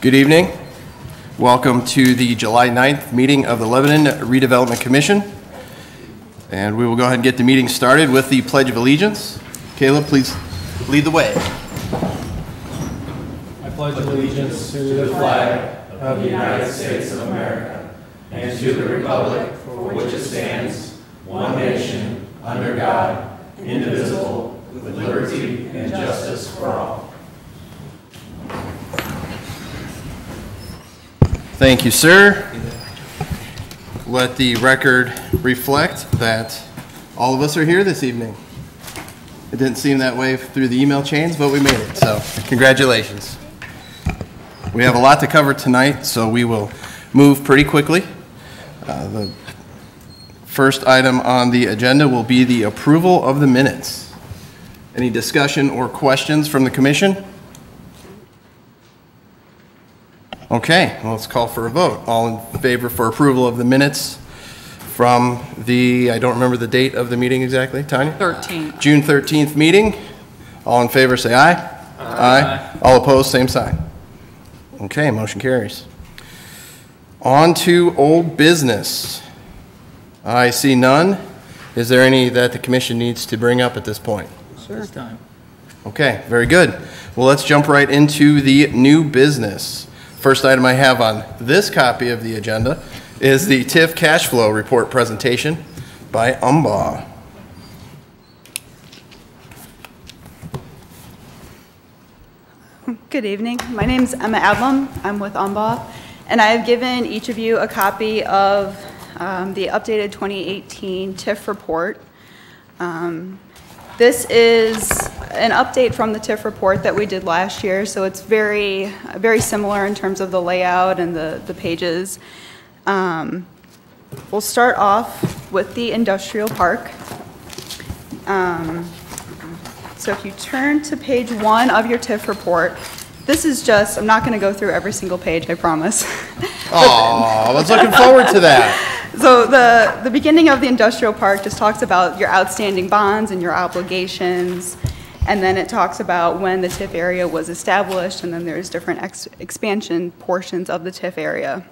Good evening. Welcome to the July 9th meeting of the Lebanon Redevelopment Commission. And we will go ahead and get the meeting started with the Pledge of Allegiance. Caleb, please lead the way. I pledge allegiance to the flag of the United States of America and to the republic for which it stands, one nation, under God, indivisible, with liberty and justice for all. Thank you, sir. Let the record reflect that all of us are here this evening. It didn't seem that way through the email chains, but we made it, so congratulations. We have a lot to cover tonight, so we will move pretty quickly. The first item on the agenda will be the approval of the minutes. Any discussion or questions from the commission? Okay, well, let's call for a vote. All in favor for approval of the minutes from the, I don't remember the date of the meeting exactly, Tanya? 13th. June 13th meeting. All in favor say aye. Aye. All opposed, same sign. Okay, motion carries. On to old business. I see none. Is there any that the commission needs to bring up at this point? Sure. This time. Okay, very good. Well, let's jump right into the new business. First item I have on this copy of the agenda is the TIF cash flow report presentation by Umbaugh. Good evening. My name is Emma Adlam. I'm with Umbaugh, and I have given each of you a copy of the updated 2018 TIF report. This is an update from the TIF report that we did last year, so it's very similar in terms of the layout and the pages. We'll start off with the industrial park. So if you turn to page 1 of your TIF report, this is just, I'm not going to go through every single page, I promise. Oh, I was looking forward to that. So the beginning of the industrial park just talks about your outstanding bonds and your obligations, and then it talks about when the TIF area was established, and then there's different expansion portions of the TIF area.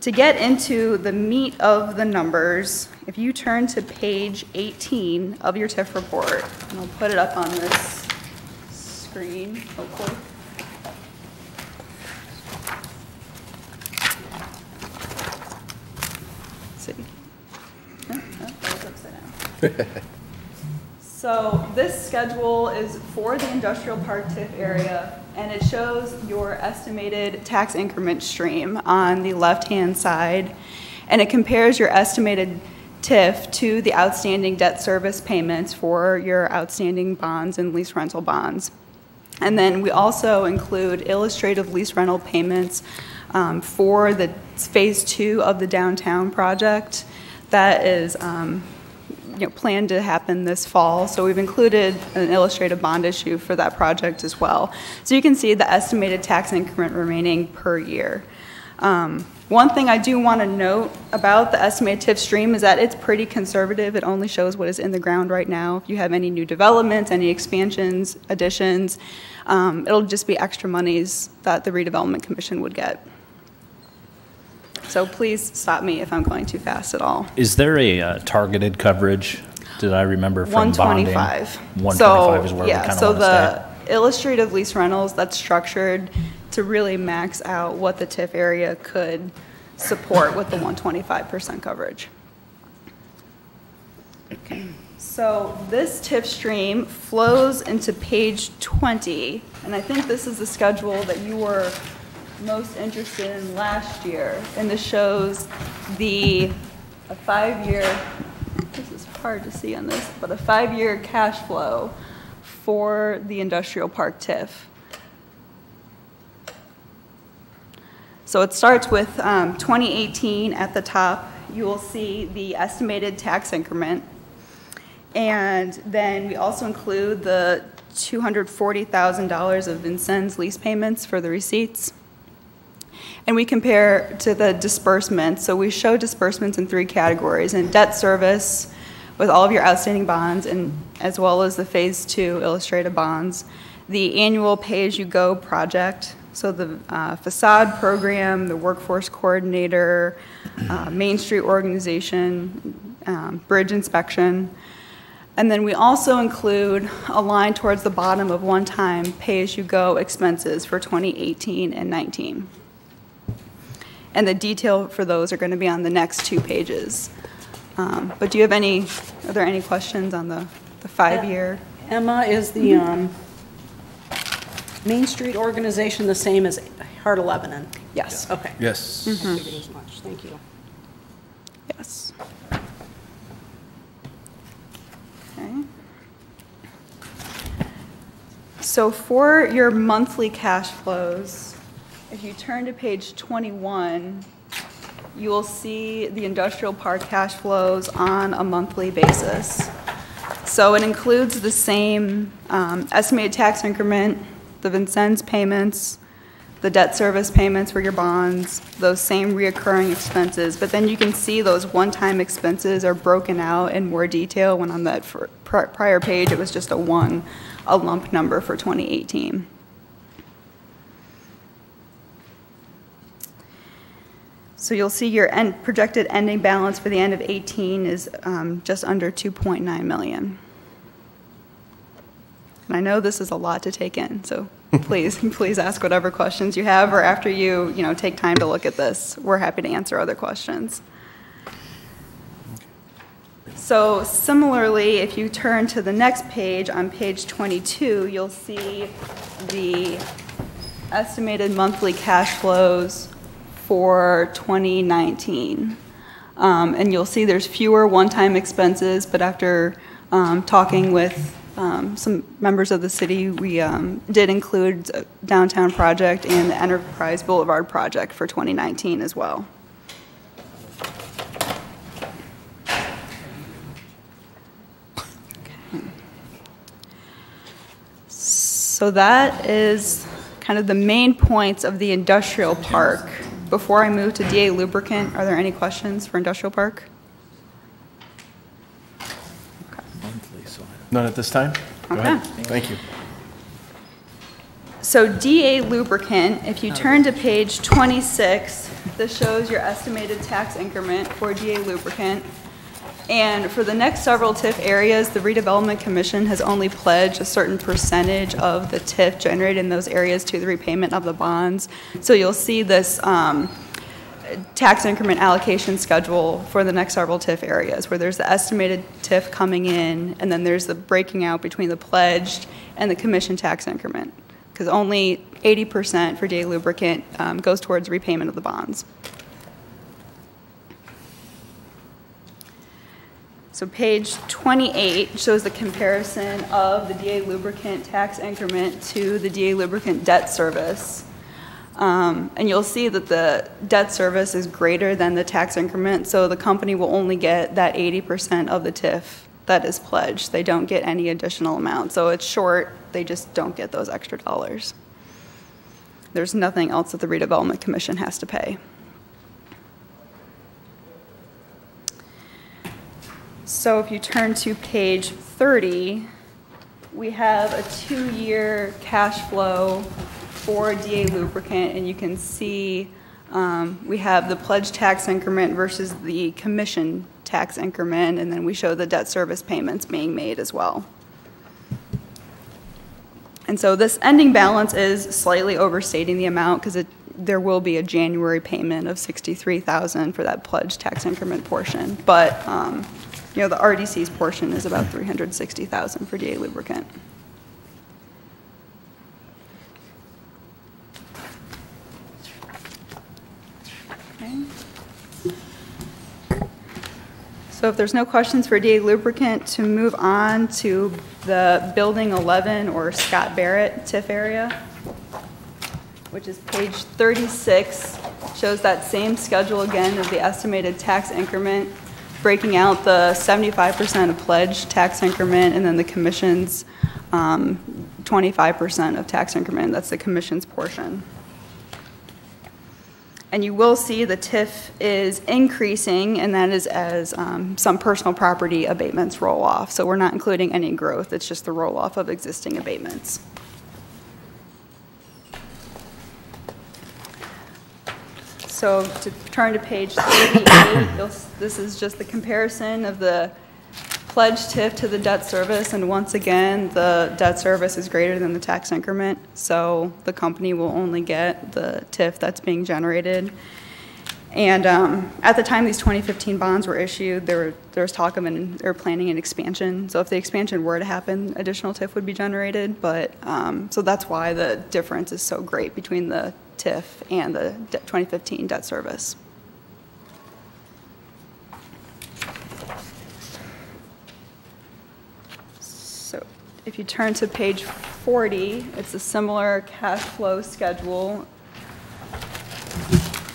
To get into the meat of the numbers, if you turn to page 18 of your TIF report, and I'll put it up on this screen, hopefully. So this schedule is for the industrial park TIF area, and it shows your estimated tax increment stream on the left-hand side, and it compares your estimated TIF to the outstanding debt service payments for your outstanding bonds and lease rental bonds. And then we also include illustrative lease rental payments for the phase 2 of the downtown project that is planned to happen this fall. So we've included an illustrative bond issue for that project as well. So you can see the estimated tax increment remaining per year. One thing I do want to note about the estimated TIF stream is that it's pretty conservative. It only shows what is in the ground right now. If you have any new developments, any expansions, additions, it'll just be extra monies that the Redevelopment Commission would get. So please stop me if I'm going too fast at all. Is there a targeted coverage? Did I remember from 125. Bonding? 125 is where we kind of want to stay. So the illustrative lease rentals, that's structured to really max out what the TIF area could support with the 125% coverage. Okay. So this TIF stream flows into page 20, and I think this is the schedule that you were most interested in last year, and this shows a 5-year, this is hard to see on this, but a 5-year cash flow for the industrial park TIF. So it starts with 2018 at the top. You will see the estimated tax increment, and then we also include the $240,000 of Vincennes lease payments for the receipts. And we compare to the disbursements. So we show disbursements in 3 categories: in debt service with all of your outstanding bonds, and as well as the phase 2 illustrated bonds, the annual pay-as-you-go project So the facade program, the workforce coordinator, Main Street organization, bridge inspection. And then we also include a line towards the bottom of one-time pay-as-you-go expenses for 2018 and 19. And the detail for those are going to be on the next 2 pages. But do you have are there any questions on the 5-year? Emma, is the Main Street organization the same as Heart of Lebanon? Yes. Okay. Yes. I figured as much. Thank you. Yes. Okay. So for your monthly cash flows, if you turn to page 21, you will see the industrial park cash flows on a monthly basis. So it includes the same estimated tax increment, the Vincennes payments, the debt service payments for your bonds, those same reoccurring expenses, but then you can see those one-time expenses are broken out in more detail when on that prior page it was just a lump number for 2018. So you'll see your projected ending balance for the end of 18 is just under 2.9 million. And I know this is a lot to take in, so please ask whatever questions you have, or after you take time to look at this, we're happy to answer other questions. So similarly, if you turn to the next page, on page 22, you'll see the estimated monthly cash flows for 2019. And you'll see there's fewer one-time expenses, but after talking with some members of the city, we did include a downtown project and the Enterprise Boulevard project for 2019 as well. Okay. So that is kind of the main points of the industrial park. Before I move to DA Lubricant, are there any questions for industrial park? None at this time? Go Okay. ahead. Thank you. So DA Lubricant, if you turn to page 26, this shows your estimated tax increment for DA Lubricant. And for the next several TIF areas, the Redevelopment Commission has only pledged a certain percentage of the TIF generated in those areas to the repayment of the bonds. So you'll see this tax increment allocation schedule for the next several TIF areas, where there's the estimated TIF coming in, and then there's the breaking out between the pledged and the commission tax increment, because only 80% for DA Lubricant goes towards repayment of the bonds. So page 28 shows the comparison of the DA Lubricant tax increment to the DA Lubricant debt service. And you'll see that the debt service is greater than the tax increment, so the company will only get that 80% of the TIF that is pledged. They don't get any additional amount. So it's short, they just don't get those extra dollars. There's nothing else that the Redevelopment Commission has to pay. So if you turn to page 30, we have a 2-year cash flow for DA Lubricant, and you can see we have the pledge tax increment versus the commission tax increment, and then we show the debt service payments being made as well. And so this ending balance is slightly overstating the amount because there will be a January payment of $63,000 for that pledge tax increment portion, but the RDC's portion is about $360,000 for DA Lubricant. Okay. So if there's no questions for DA Lubricant, to move on to the Building 11 or Scott Barrett TIF area, which is page 36, shows that same schedule again of the estimated tax increment, breaking out the 75% of pledge tax increment and then the commission's 25% of tax increment. That's the commission's portion. And you will see the TIF is increasing, and that is as some personal property abatements roll off. So we're not including any growth, it's just the roll off of existing abatements. So to turn to page 38, this is just the comparison of the pledged TIF to the debt service, and once again, the debt service is greater than the tax increment, so the company will only get the TIF that's being generated. And at the time these 2015 bonds were issued, there was talk of they were planning an expansion. So if the expansion were to happen, additional TIF would be generated. But so that's why the difference is so great between the TIF and the 2015 debt service. So if you turn to page 40, it's a similar cash flow schedule.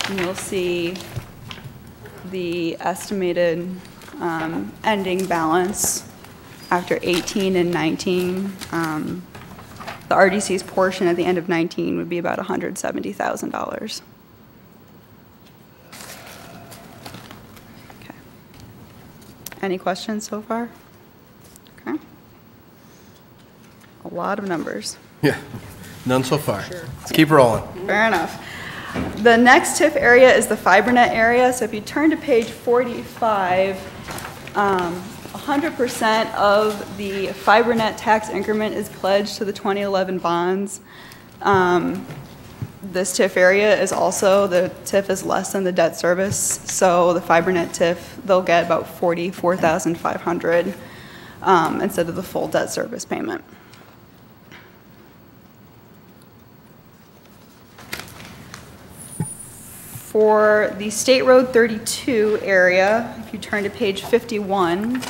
And you'll see the estimated ending balance after 18 and 19. The RDC's portion at the end of 19 would be about $170,000. Okay. Any questions so far? Okay. A lot of numbers. Yeah, none so far. Sure. Let's keep rolling. Fair enough. The next TIF area is the FiberNet area. So if you turn to page 45, 100% of the FiberNet tax increment is pledged to the 2011 bonds. This TIF area is also, the TIF is less than the debt service. So the FiberNet TIF, they'll get about $44,500 instead of the full debt service payment. For the State Road 32 area, if you turn to page 51,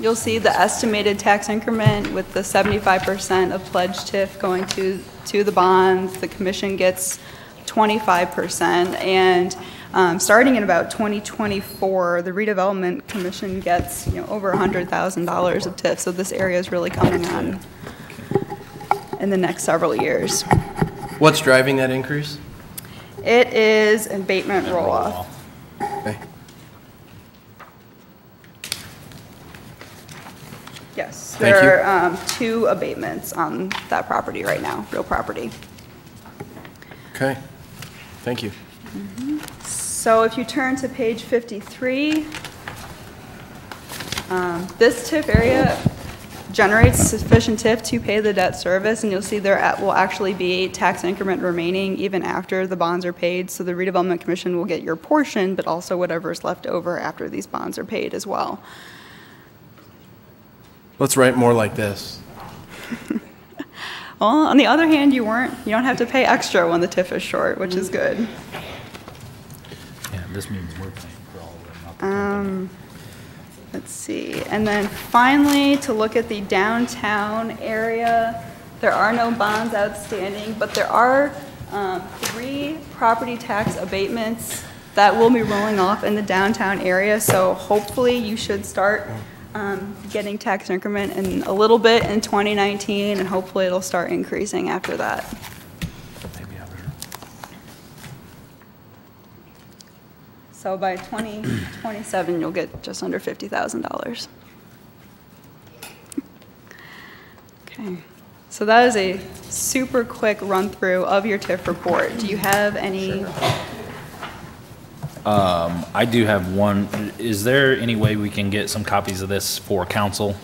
you'll see the estimated tax increment with the 75% of pledged TIF going to the bonds. The commission gets 25%, and starting in about 2024, the Redevelopment Commission gets over $100,000 of TIF. So this area is really coming on in the next several years. What's driving that increase? It is abatement roll-off. Okay. Yes, Thank you. there are 2 abatements on that property right now, real property. Okay, thank you. So if you turn to page 53, this TIF area generates sufficient TIF to pay the debt service, and you'll see there will actually be a tax increment remaining even after the bonds are paid. So the Redevelopment Commission will get your portion, but also whatever is left over after these bonds are paid as well. Let's write more like this. Well, on the other hand, you don't have to pay extra when the TIF is short, which is good. Yeah, this means we're paying for all of them, not the company. Let's see. And then finally, to look at the downtown area, there are no bonds outstanding, but there are 3 property tax abatements that will be rolling off in the downtown area. So hopefully you should start getting tax increment in a little bit in 2019, and hopefully it'll start increasing after that. Maybe over here. So by 2027, you'll get just under $50,000. Okay, so that is a super quick run through of your TIF report. Do you have any? I do have one. Is there any way we can get some copies of this for council?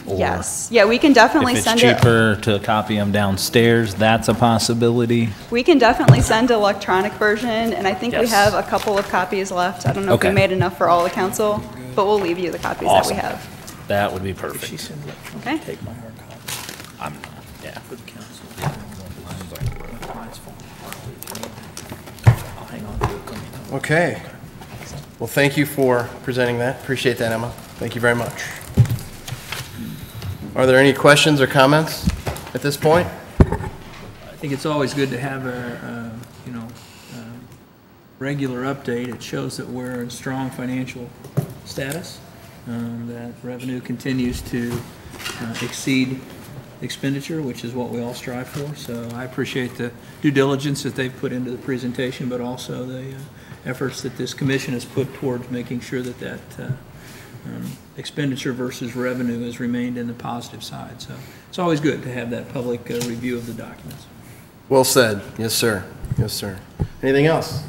Or Yes. Yeah, we can definitely send if it. it's cheaper to copy them downstairs, that's a possibility. We can definitely send an electronic version, and I think we Yes. have a couple of copies left. I don't know if we Okay. made enough for all the council, but we'll leave you the copies Awesome. that we have. That would be perfect. Okay? Take my hard copy. I'm not, yeah. For the council. I'll hang on to it. Okay. Well, thank you for presenting that. Appreciate that, Emma. Thank you very much. Are there any questions or comments at this point? I think it's always good to have a regular update. It shows that we're in strong financial status, that revenue continues to exceed expenditure, which is what we all strive for. So I appreciate the due diligence that they've put into the presentation, but also the efforts that this commission has put towards making sure that expenditure versus revenue has remained in the positive side. So it's always good to have that public review of the documents. Well said. Yes, sir. Yes, sir. Anything else?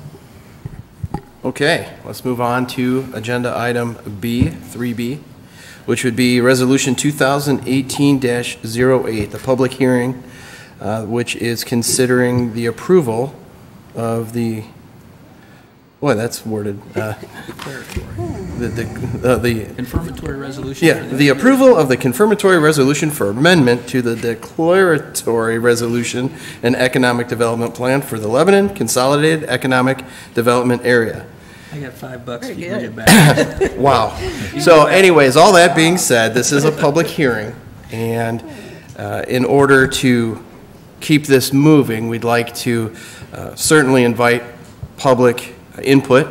Okay, let's move on to agenda item B, 3B, which would be Resolution 2018-08, the public hearing, which is considering the approval of the, boy, that's worded. The Confirmatory resolution. Yeah, the approval of the confirmatory resolution for amendment to the declaratory resolution and economic development plan for the Lebanon Consolidated Economic Development Area. I got $5 if you Very read it back. Wow. So anyways, all that being said, this is a public hearing, and in order to keep this moving, we'd like to certainly invite public input,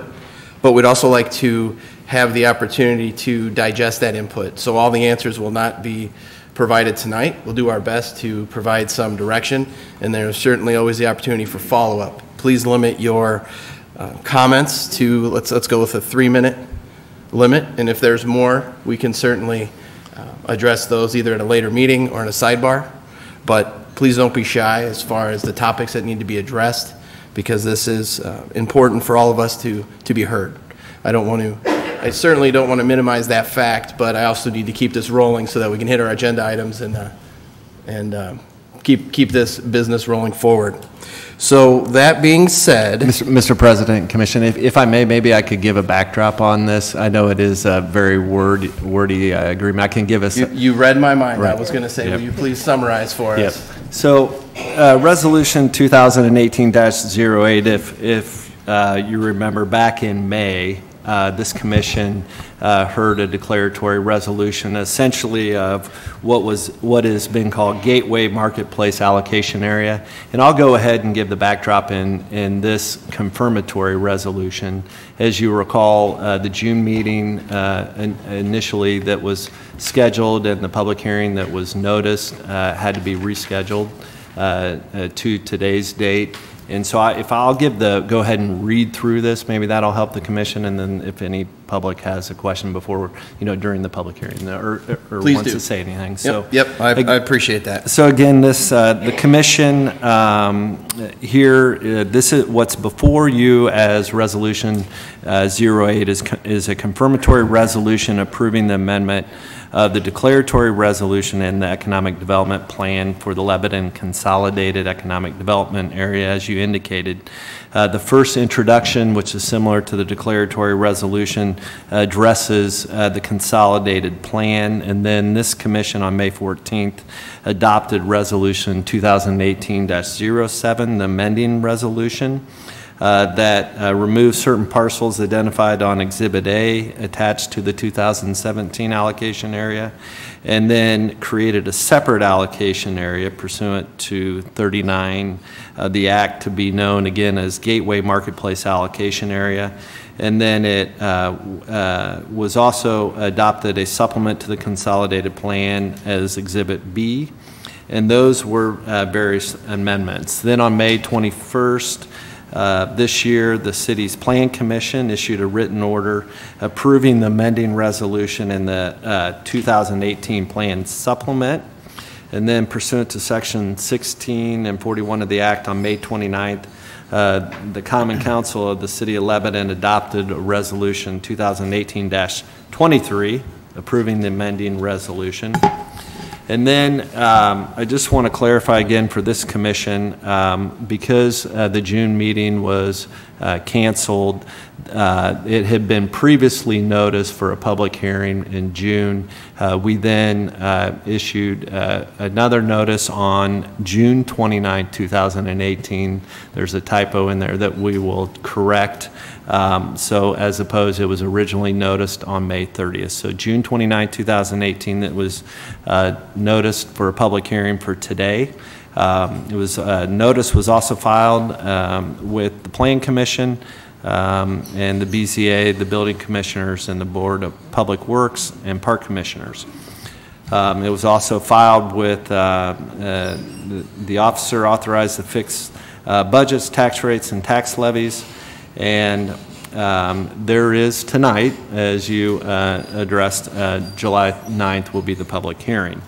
but we'd also like to have the opportunity to digest that input. So all the answers will not be provided tonight. We'll do our best to provide some direction, and there's certainly always the opportunity for follow-up. Please limit your comments to, let's go with a 3-minute limit, and if there's more, we can certainly address those either at a later meeting or in a sidebar. But please don't be shy as far as the topics that need to be addressed, because this is important for all of us to be heard. I certainly don't want to minimize that fact, but I also need to keep this rolling so that we can hit our agenda items and keep this business rolling forward. So that being said, Mr. President, Commission, if I may, maybe I could give a backdrop on this. I know it is a very wordy agreement. I can give us. You read my mind. Right. I was going to say, Yep. will you please summarize for Yep. us? So, Resolution 2018-08, if you remember back in May, this commission heard a declaratory resolution essentially of what has been called Gateway Marketplace Allocation Area. And I'll go ahead and give the backdrop in this confirmatory resolution. As you recall, the June meeting initially that was scheduled and the public hearing that was noticed had to be rescheduled to today's date. And so if I'll go ahead and read through this, maybe that'll help the commission, and then if any public has a question before, during the public hearing, or Please wants do. to say anything. Yep, So, yep, I appreciate that. So again, the commission here, this is what's before you as Resolution 08 is a confirmatory resolution approving the amendment of the declaratory resolution and the economic development plan for the Lebanon Consolidated Economic Development Area, as you indicated. The first introduction, which is similar to the declaratory resolution, addresses the consolidated plan, and then this commission on May 14th adopted Resolution 2018-07, the amending resolution. That removes certain parcels identified on Exhibit A attached to the 2017 allocation area, and then created a separate allocation area pursuant to 39 of the Act to be known again as Gateway Marketplace Allocation Area. And then it was also adopted a supplement to the consolidated plan as Exhibit B, and those were various amendments. Then on May 21st, this year, the city's Plan Commission issued a written order approving the amending resolution in the 2018 plan supplement. And then pursuant to Section 16 and 41 of the Act on May 29th, the Common Council of the City of Lebanon adopted a Resolution 2018-23 approving the amending resolution. And then I just want to clarify again for this commission, because the June meeting was canceled, it had been previously noticed for a public hearing in June. We then issued another notice on June 29, 2018. There's a typo in there that we will correct. So as opposed, it was originally noticed on May 30th. So June 29, 2018, that was noticed for a public hearing for today. Notice was also filed with the Plan Commission and the BZA, the Building Commissioners, and the Board of Public Works and Park Commissioners. It was also filed with the officer authorized to fix budgets, tax rates, and tax levies. And there is tonight, as you addressed, July 9th will be the public hearing.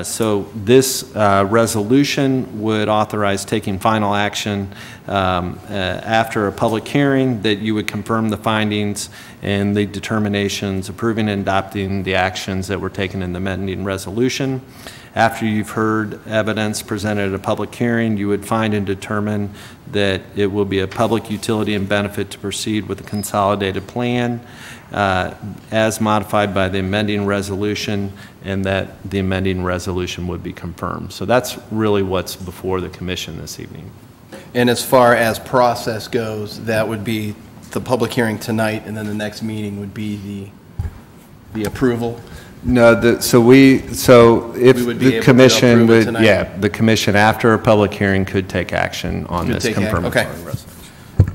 So this resolution would authorize taking final action after a public hearing, that you would confirm the findings and the determinations, approving and adopting the actions that were taken in the amending resolution. After you've heard evidence presented at a public hearing, you would find and determine that it will be a public utility and benefit to proceed with a consolidated plan as modified by the amending resolution, and that the amending resolution would be confirmed. So that's really what's before the commission this evening. And as far as process goes, that would be the public hearing tonight, and then the next meeting would be the approval? No, so if We would be the able to commission approve it would, tonight? yeah, the commission after a public hearing could take action on Could this take action, confirmatory okay. resolution.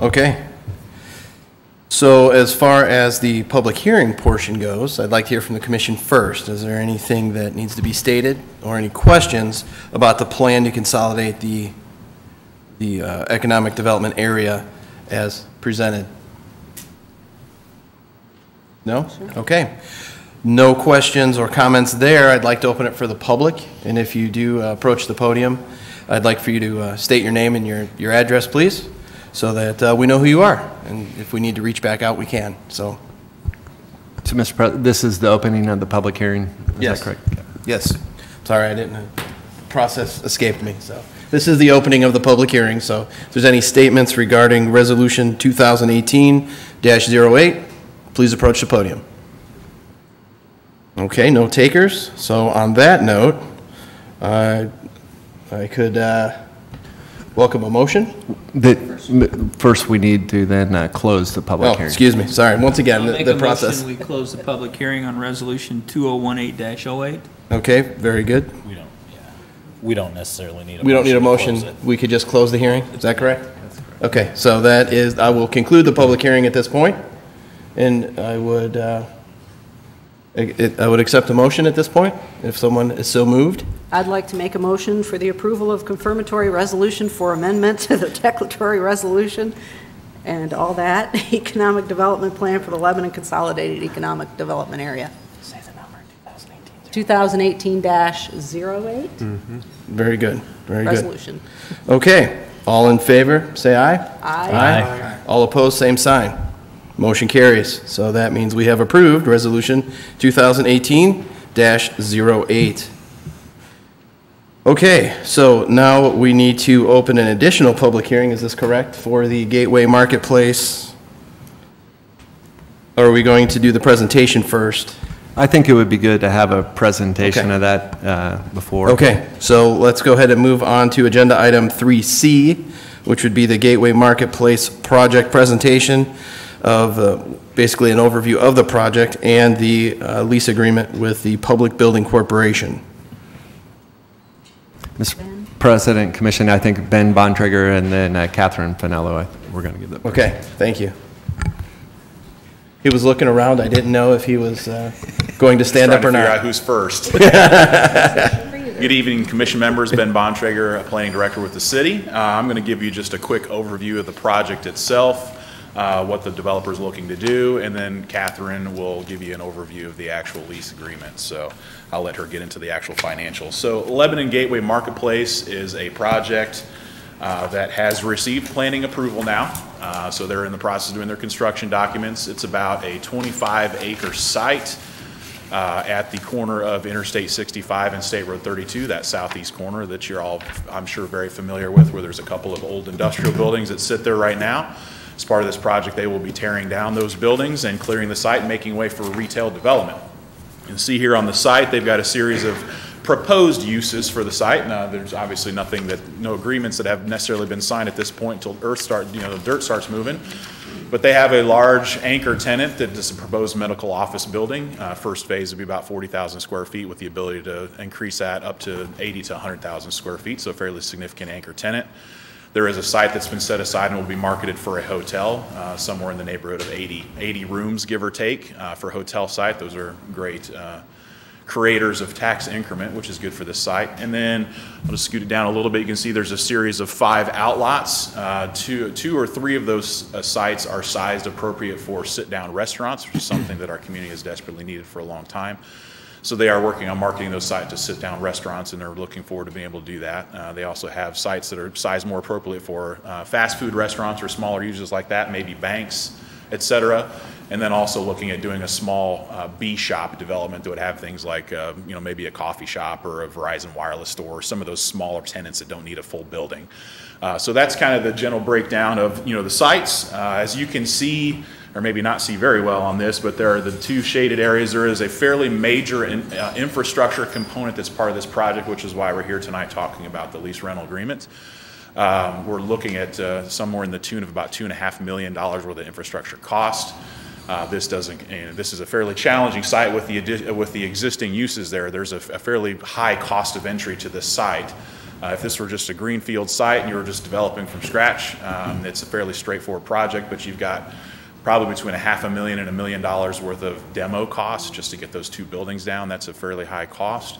Okay. So as far as the public hearing portion goes, I'd like to hear from the commission first. Is there anything that needs to be stated or any questions about the plan to consolidate the economic development area as presented? No? Okay. No questions or comments there. I'd like to open it for the public, and if you do approach the podium, I'd like for you to state your name and your address, please, so that we know who you are, and if we need to reach back out, we can. So, Mr. President, this is the opening of the public hearing? Is yes. that correct? Yes. Sorry, I didn't. Process escaped me. So, this is the opening of the public hearing. So, if there's any statements regarding Resolution 2018-08, please approach the podium. Okay, no takers. So on that note, I could welcome a motion. First, we need to then close the public Oh, hearing. excuse me, sorry. Once again, I'll make the a process. motion, we close the public hearing on Resolution 2018-08. Okay, very good. We don't necessarily need a motion. We don't need a to close motion. it. We could just close the hearing. Is that correct? Okay, so that is, I will conclude the public hearing at this point, and I would accept a motion at this point, if someone is so moved. I'd like to make a motion for the approval of confirmatory resolution for amendment to the declaratory resolution and all that, economic development plan for the Lebanon Consolidated Economic Development Area. Say the number, 2018. 2018-08 Very good, very good. resolution. Okay, all in favor, say aye. Aye. All opposed, same sign. Motion carries. So that means we have approved Resolution 2018-08. Okay, so now we need to open an additional public hearing, is this correct, for the Gateway Marketplace? Or are we going to do the presentation first? I think it would be good to have a presentation Okay. of that before. Okay, so let's go ahead and move on to agenda item 3C, which would be the Gateway Marketplace project presentation of basically an overview of the project and the lease agreement with the Public Building Corporation. Mr. President, Commission, I think Ben Bontrager and then Catherine Finello, we're going to give the. Okay, thank you. He was looking around. I didn't know if he was going to stand up or Trying to figure out not. who's first. Good evening, Commission members. Ben Bontrager, Planning Director with the city. I'm going to give you just a quick overview of the project itself, what the developer is looking to do, and then Catherine will give you an overview of the actual lease agreement. So I'll let her get into the actual financials. So Lebanon Gateway Marketplace is a project that has received planning approval now. So they're in the process of doing their construction documents. It's about a 25-acre site at the corner of Interstate 65 and State Road 32, that southeast corner that you're all, I'm sure, very familiar with, where there's a couple of old industrial buildings that sit there right now. As part of this project, they will be tearing down those buildings and clearing the site and making way for retail development. You can see here on the site, they've got a series of proposed uses for the site. Now, there's obviously no agreements that have necessarily been signed at this point until the dirt starts moving. But they have a large anchor tenant that is a proposed medical office building. First phase would be about 40,000 square feet with the ability to increase that up to 80 to 100,000 square feet, so a fairly significant anchor tenant. There is a site that's been set aside and will be marketed for a hotel, somewhere in the neighborhood of 80 rooms, give or take, for a hotel site. Those are great creators of tax increment, which is good for this site. And then I'll just scoot it down a little bit. You can see there's a series of 5 outlots. Two or three of those sites are sized appropriate for sit-down restaurants, which is something that our community has desperately needed for a long time. So they are working on marketing those sites to sit-down restaurants, and they're looking forward to being able to do that. They also have sites that are sized more appropriate for fast food restaurants or smaller users like that, maybe banks, et cetera. And then also looking at doing a small B shop development that would have things like, maybe a coffee shop or a Verizon wireless store, some of those smaller tenants that don't need a full building. So that's kind of the general breakdown of, the sites. As you can see, or maybe not see very well on this, but there are the 2 shaded areas. There is a fairly major infrastructure component that's part of this project, which is why we're here tonight talking about the lease rental agreement. We're looking at somewhere in the tune of about $2.5 million worth of infrastructure cost. This is a fairly challenging site with the existing uses there. There's a fairly high cost of entry to this site. If this were just a greenfield site and you were just developing from scratch, it's a fairly straightforward project, but you've got probably between $500,000 and $1 million worth of demo costs just to get those 2 buildings down. That's a fairly high cost.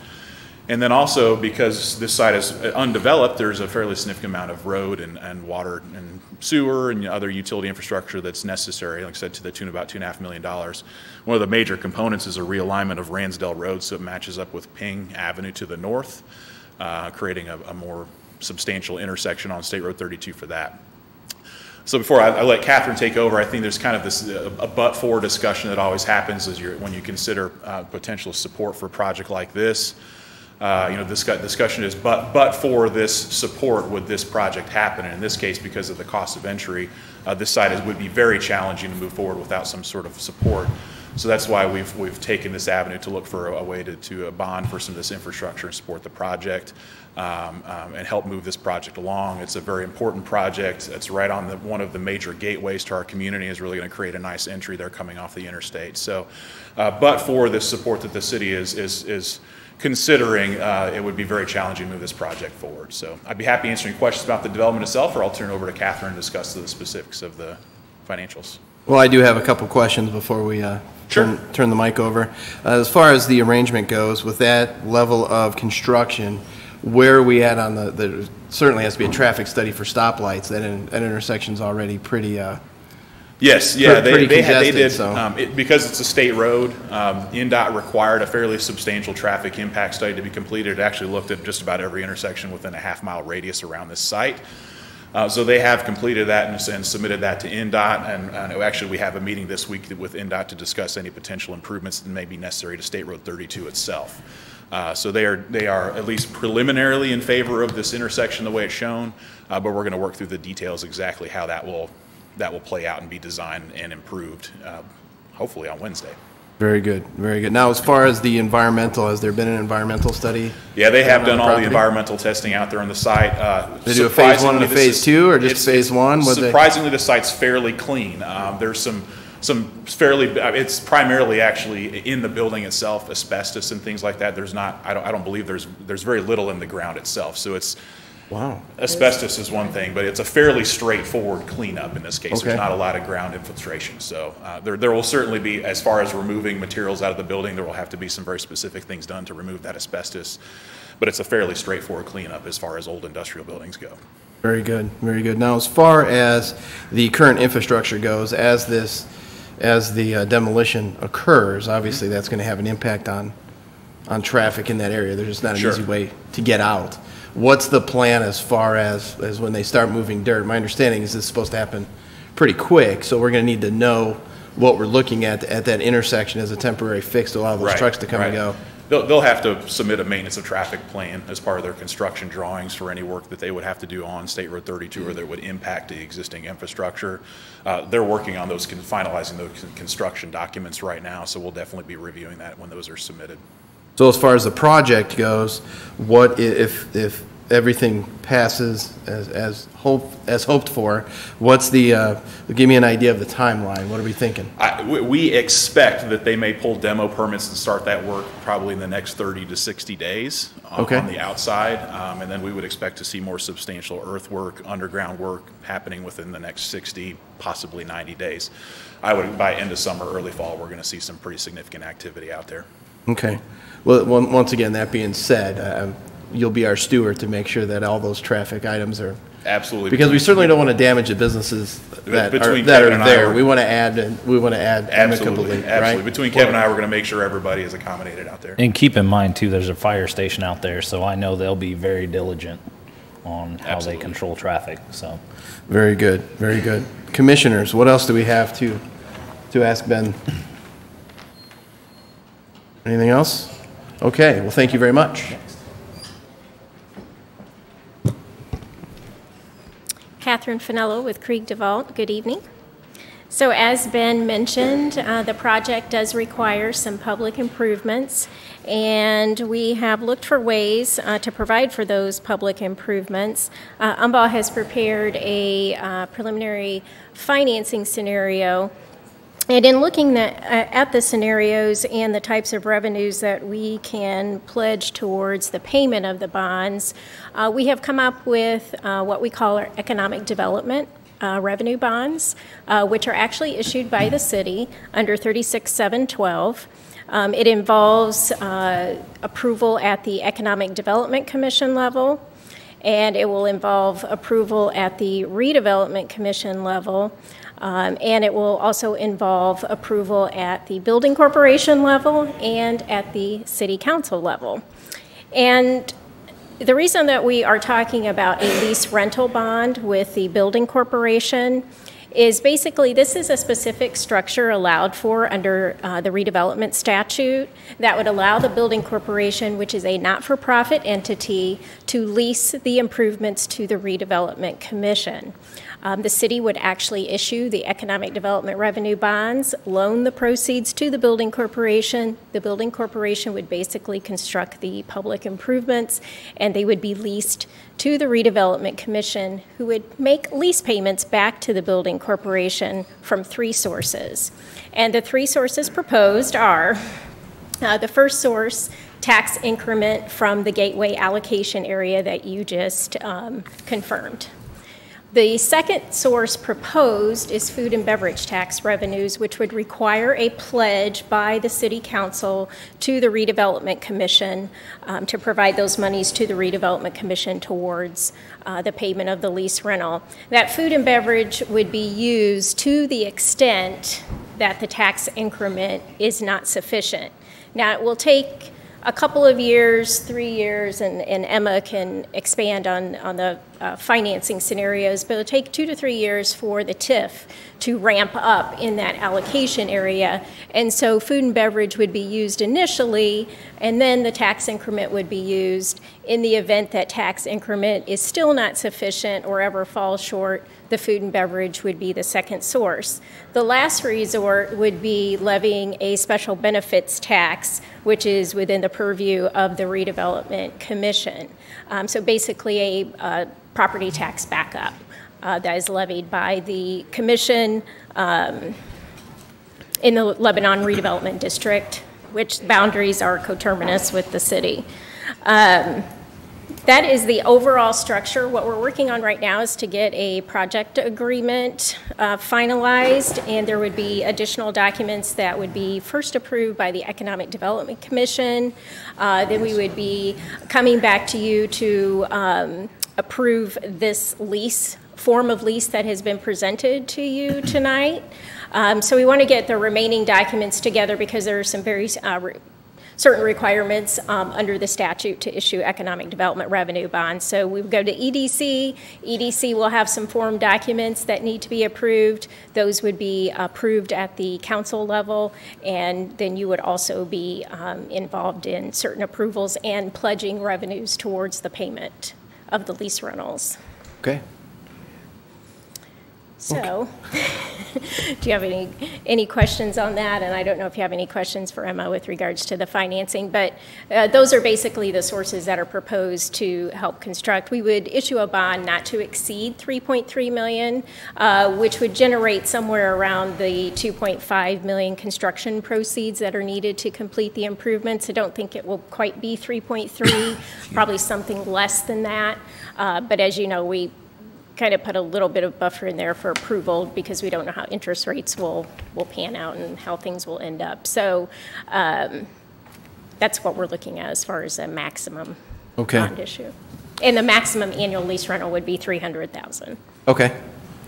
And then also, because this site is undeveloped, there's a fairly significant amount of road and water and sewer and other utility infrastructure that's necessary, like I said, to the tune of about $2.5 million. One of the major components is a realignment of Ransdell Road so it matches up with Ping Avenue to the north, creating a more substantial intersection on State Road 32 for that. So before I let Catherine take over, I think there's kind of this a but-for discussion that always happens when you consider potential support for a project like this. This discussion is, but for this support, would this project happen? And in this case, because of the cost of entry, this site would be very challenging to move forward without some sort of support. So that's why we've taken this avenue to look for a way to bond for some of this infrastructure and support the project and help move this project along. It's a very important project. It's right on one of the major gateways to our community. Is really going to create a nice entry there coming off the interstate. So, but for this support that the city is considering, it would be very challenging to move this project forward. So I'd be happy answering questions about the development itself, or I'll turn it over to Catherine to discuss the specifics of the financials. Well, I do have a couple questions before we turn the mic over. As far as the arrangement goes, with that level of construction, where are we at on there certainly has to be a traffic study for stoplights. That intersection's already pretty yes, yeah, they did. So. Because it's a state road, NDOT required a fairly substantial traffic impact study to be completed. It actually looked at just about every intersection within a half-mile radius around this site. So they have completed that and submitted that to NDOT, and actually we have a meeting this week with NDOT to discuss any potential improvements that may be necessary to State Road 32 itself. So they are at least preliminarily in favor of this intersection the way it's shown, but we're going to work through the details exactly how that will play out and be designed and improved, hopefully on Wednesday. Very good, very good. Now, as far as the environmental, has there been an environmental study? Yeah, they have done all the environmental testing out there on the site. They do a phase 1 and a phase 2, or just phase 1? Surprisingly, the site's fairly clean. There's some fairly, it's primarily actually in the building itself, asbestos and things like that. There's not, I don't believe there's very little in the ground itself. So it's, wow. Asbestos is one thing, but it's a fairly straightforward cleanup in this case. Okay. There's not a lot of ground infiltration. So there will certainly be, as far as removing materials out of the building, there will have to be some very specific things done to remove that asbestos. But it's a fairly straightforward cleanup as far as old industrial buildings go. Very good, very good. Now, as far as the current infrastructure goes, as the demolition occurs, obviously that's going to have an impact on traffic in that area. There's just not an easy way to get out. What's the plan as far as when they start moving dirt? My understanding is this is supposed to happen pretty quick, so we're going to need to know what we're looking at that intersection as a temporary fix to allow those trucks to come and go. They'll have to submit a maintenance of traffic plan as part of their construction drawings for any work that they would have to do on State Road 32 or that would impact the existing infrastructure. They're working on those, finalizing those construction documents right now, so we'll definitely be reviewing that when those are submitted. So as far as the project goes, what if everything passes as hoped for? What's the give me an idea of the timeline? What are we thinking? We expect that they may pull demo permits and start that work probably in the next 30 to 60 days on the outside, and then we would expect to see more substantial earthwork, underground work happening within the next 60, possibly 90 days. I would, by end of summer, early fall, we're going to see some pretty significant activity out there. Okay. Well, once again, that being said, you'll be our steward to make sure that all those traffic items are, Absolutely. because we certainly don't want to damage the businesses that are Between Kevin and I, there. we're- We want to add Absolutely, amicably, absolutely. right? Between Kevin and I, we're going to make sure everybody is accommodated out there. And keep in mind too, there's a fire station out there, so I know they'll be very diligent on how Absolutely. they control traffic, so. Very good, very good. Commissioners, what else do we have to ask Ben? Anything else? Okay, well, thank you very much. Catherine Finello with Krieg DeVault. Good evening. So as Ben mentioned, the project does require some public improvements, and we have looked for ways to provide for those public improvements. UMBAH has prepared a preliminary financing scenario, and in looking at the scenarios and the types of revenues that we can pledge towards the payment of the bonds, we have come up with what we call our economic development revenue bonds, which are actually issued by the city under 36712. It involves approval at the Economic Development Commission level, and it will involve approval at the Redevelopment Commission level, and it will also involve approval at the Building Corporation level and at the City Council level. And the reason that we are talking about a lease rental bond with the Building Corporation is basically this is a specific structure allowed for under the redevelopment statute that would allow the Building Corporation, which is a not-for-profit entity, to lease the improvements to the Redevelopment Commission. The city would actually issue the economic development revenue bonds, loan the proceeds to the Building Corporation. The Building Corporation would basically construct the public improvements, and they would be leased to the Redevelopment Commission, who would make lease payments back to the Building Corporation from three sources. And the three sources proposed are the first source, tax increment from the gateway allocation area that you just confirmed. The second source proposed is food and beverage tax revenues, which would require a pledge by the City Council to the Redevelopment Commission to provide those monies to the Redevelopment Commission towards the payment of the lease rental. That food and beverage would be used to the extent that the tax increment is not sufficient. Now, it will take a couple of years, 3 years, and Emma can expand on the financing scenarios, but it'll take 2 to 3 years for the TIF to ramp up in that allocation area. And so food and beverage would be used initially, and then the tax increment would be used. In the event that tax increment is still not sufficient or ever falls short, the food and beverage would be the second source. The last resort would be levying a special benefits tax, which is within the purview of the Redevelopment Commission. So basically a property tax backup that is levied by the commission in the Lebanon Redevelopment District, which boundaries are coterminous with the city. That is the overall structure. What we're working on right now is to get a project agreement finalized, and there would be additional documents that would be first approved by the Economic Development Commission. Then we would be coming back to you to approve this lease, form of lease that has been presented to you tonight. So we want to get the remaining documents together because there are some very certain requirements under the statute to issue economic development revenue bonds. So we would go to EDC. EDC will have some form documents that need to be approved. Those would be approved at the council level, and then you would also be involved in certain approvals and pledging revenues towards the payment of the lease rentals. Okay. So, do you have any questions on that? And I don't know if you have any questions for Emma with regards to the financing, but those are basically the sources that are proposed to help construct. We would issue a bond not to exceed $3.3 million, which would generate somewhere around the $2.5 million construction proceeds that are needed to complete the improvements. I don't think it will quite be 3.3, probably something less than that. But as you know, we kind of put a little bit of buffer in there for approval because we don't know how interest rates will pan out and how things will end up. So That's what we're looking at as far as a maximum Okay. bond issue. And the maximum annual lease rental would be $300,000. Okay,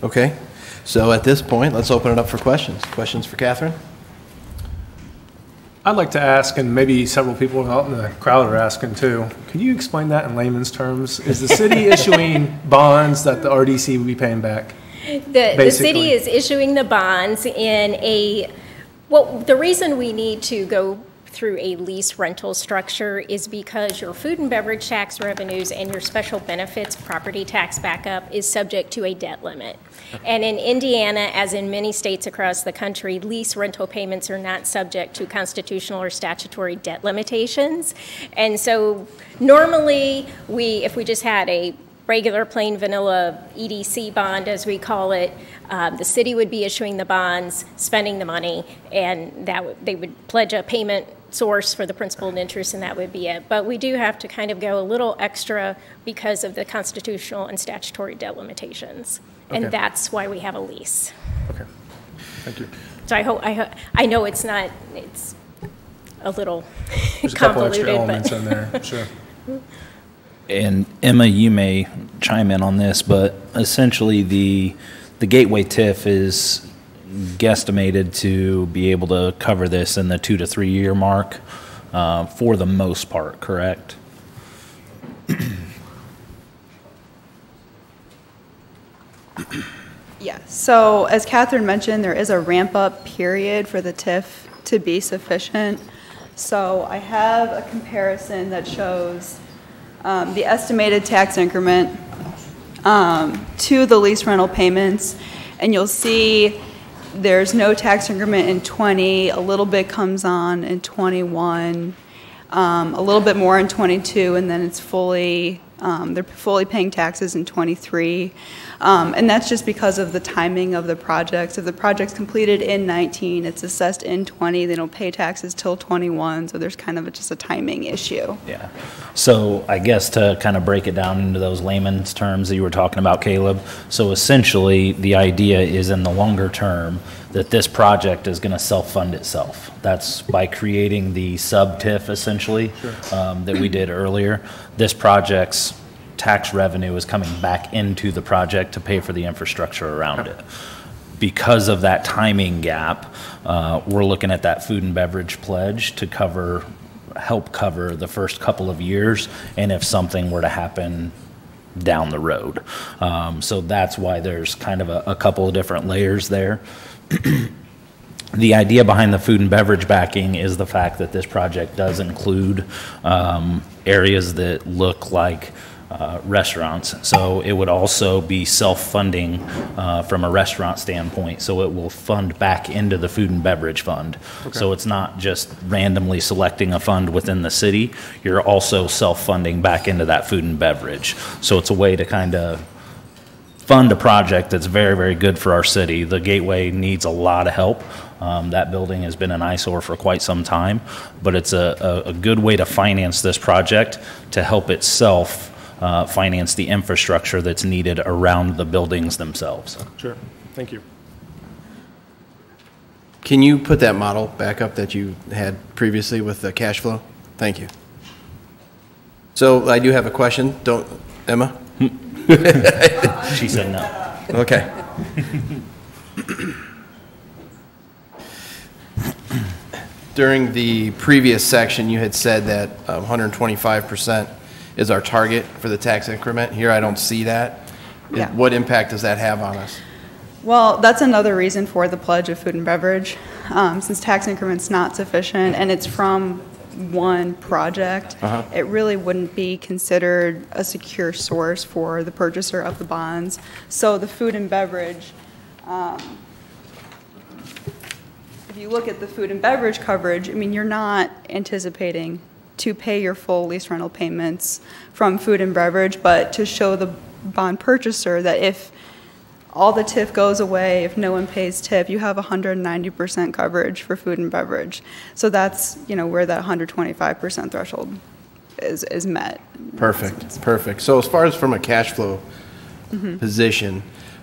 okay. So at this point, let's open it up for questions. Questions for Catherine? I'd like to ask, and maybe several people out in the crowd are asking too, can you explain that in layman's terms? Is the city issuing bonds that the RDC would be paying back? The city is issuing the bonds in the reason we need to go through a lease rental structure is because your food and beverage tax revenues and your special benefits property tax backup is subject to a debt limit. And in Indiana, as in many states across the country, lease rental payments are not subject to constitutional or statutory debt limitations. And so normally, if we just had a regular plain vanilla EDC bond, as we call it, the city would be issuing the bonds, spending the money, and they would pledge a payment source for the principal and interest, and that would be it. But we do have to kind of go a little extra because of the constitutional and statutory debt limitations. Okay. And that's why we have a lease. Okay, thank you. So I know it's a little There's a couple extra convoluted, elements but in there, sure. And Emma, you may chime in on this, but essentially the gateway TIF is guesstimated to be able to cover this in the 2 to 3 year mark for the most part, correct? Yeah, so as Catherine mentioned, there is a ramp-up period for the TIF to be sufficient. So I have a comparison that shows the estimated tax increment to the lease rental payments, and you'll see there's no tax increment in 20, a little bit comes on in 21, a little bit more in 22, and then it's they're fully paying taxes in 23. And that's just because of the timing of the projects. If the project's completed in 19, it's assessed in 20, they don't pay taxes till 21, so there's kind of just a timing issue. Yeah. So I guess to kind of break it down into those layman's terms that you were talking about, Caleb, so essentially the idea is in the longer term that this project is going to self-fund itself. That's by creating the sub-TIF essentially that we did earlier. This project's tax revenue is coming back into the project to pay for the infrastructure around it. Because of that timing gap, we're looking at that food and beverage pledge to help cover the first couple of years, and if something were to happen down the road. So that's why there's kind of a couple of different layers there. The idea behind the food and beverage backing is the fact that this project does include areas that look like restaurants. So it would also be self-funding from a restaurant standpoint. So it will fund back into the food and beverage fund. Okay. So it's not just randomly selecting a fund within the city. You're also self-funding back into that food and beverage. So it's a way to kind of fund a project that's very, very good for our city. The Gateway needs a lot of help. That building has been an eyesore for quite some time, but it's a good way to finance this project to help itself finance the infrastructure that's needed around the buildings themselves. Sure, thank you. Can you put that model back up that you had previously with the cash flow? Thank you. So I do have a question. Don't, Emma? She said no. Okay. During the previous section, you had said that 125% is our target for the tax increment. Here, I don't see that. Yeah. What impact does that have on us? Well, that's another reason for the pledge of food and beverage. Since tax increment's not sufficient and it's from one project, it really wouldn't be considered a secure source for the purchaser of the bonds. So the food and beverage, if you look at the food and beverage coverage, I mean, you're not anticipating to pay your full lease rental payments from food and beverage, but to show the bond purchaser that if all the TIF goes away, if no one pays TIF, you have 190% coverage for food and beverage. So that's, you know, where that 125% threshold is met. Perfect, perfect. So as far as from a cash flow position,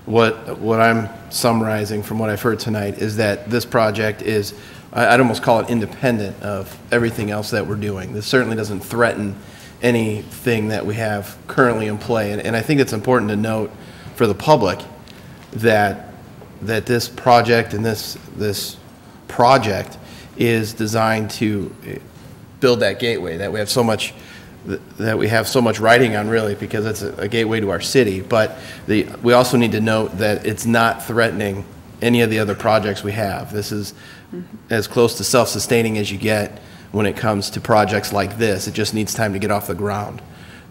what I'm summarizing from what I've heard tonight is that this project is, I'd almost call it independent of everything else that we're doing. This certainly doesn't threaten anything that we have currently in play. And I think it's important to note for the public that this project and this project is designed to build that gateway that we have so much writing on, really, because it's a gateway to our city. But we also need to note that it's not threatening any of the other projects we have. This is as close to self-sustaining as you get when it comes to projects like this. It just needs time to get off the ground.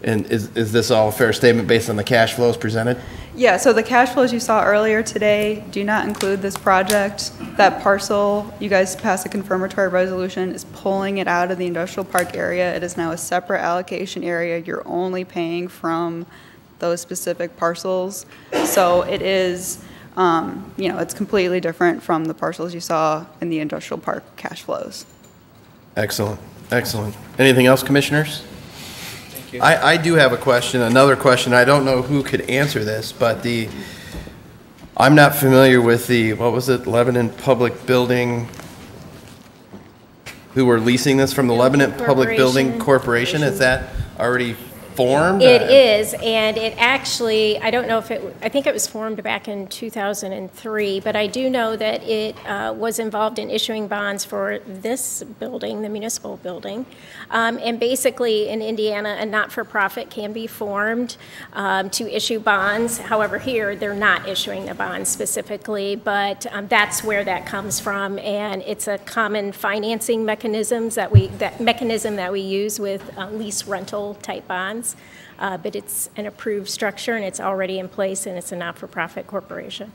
And is this all a fair statement based on the cash flows presented? Yeah, so the cash flows you saw earlier today do not include this project. That parcel, you guys passed a confirmatory resolution, is pulling it out of the industrial park area. It is now a separate allocation area. You're only paying from those specific parcels. So it is, it's completely different from the parcels you saw in the industrial park cash flows. Excellent, excellent. Anything else, commissioners? I do have a question, another question. I don't know who could answer this, but I'm not familiar with what was it, Lebanon Public Building, who were leasing this from the Lebanon Public Building Corporation. Is that already formed? It is, and it actually, I don't know if I think it was formed back in 2003, but I do know that it was involved in issuing bonds for this building, the municipal building. And basically, in Indiana, a not-for-profit can be formed to issue bonds. However, here, they're not issuing the bonds specifically, but that's where that comes from, and it's a common financing mechanism that we use with lease rental type bonds. But it's an approved structure, and it's already in place, and it's a not-for-profit corporation.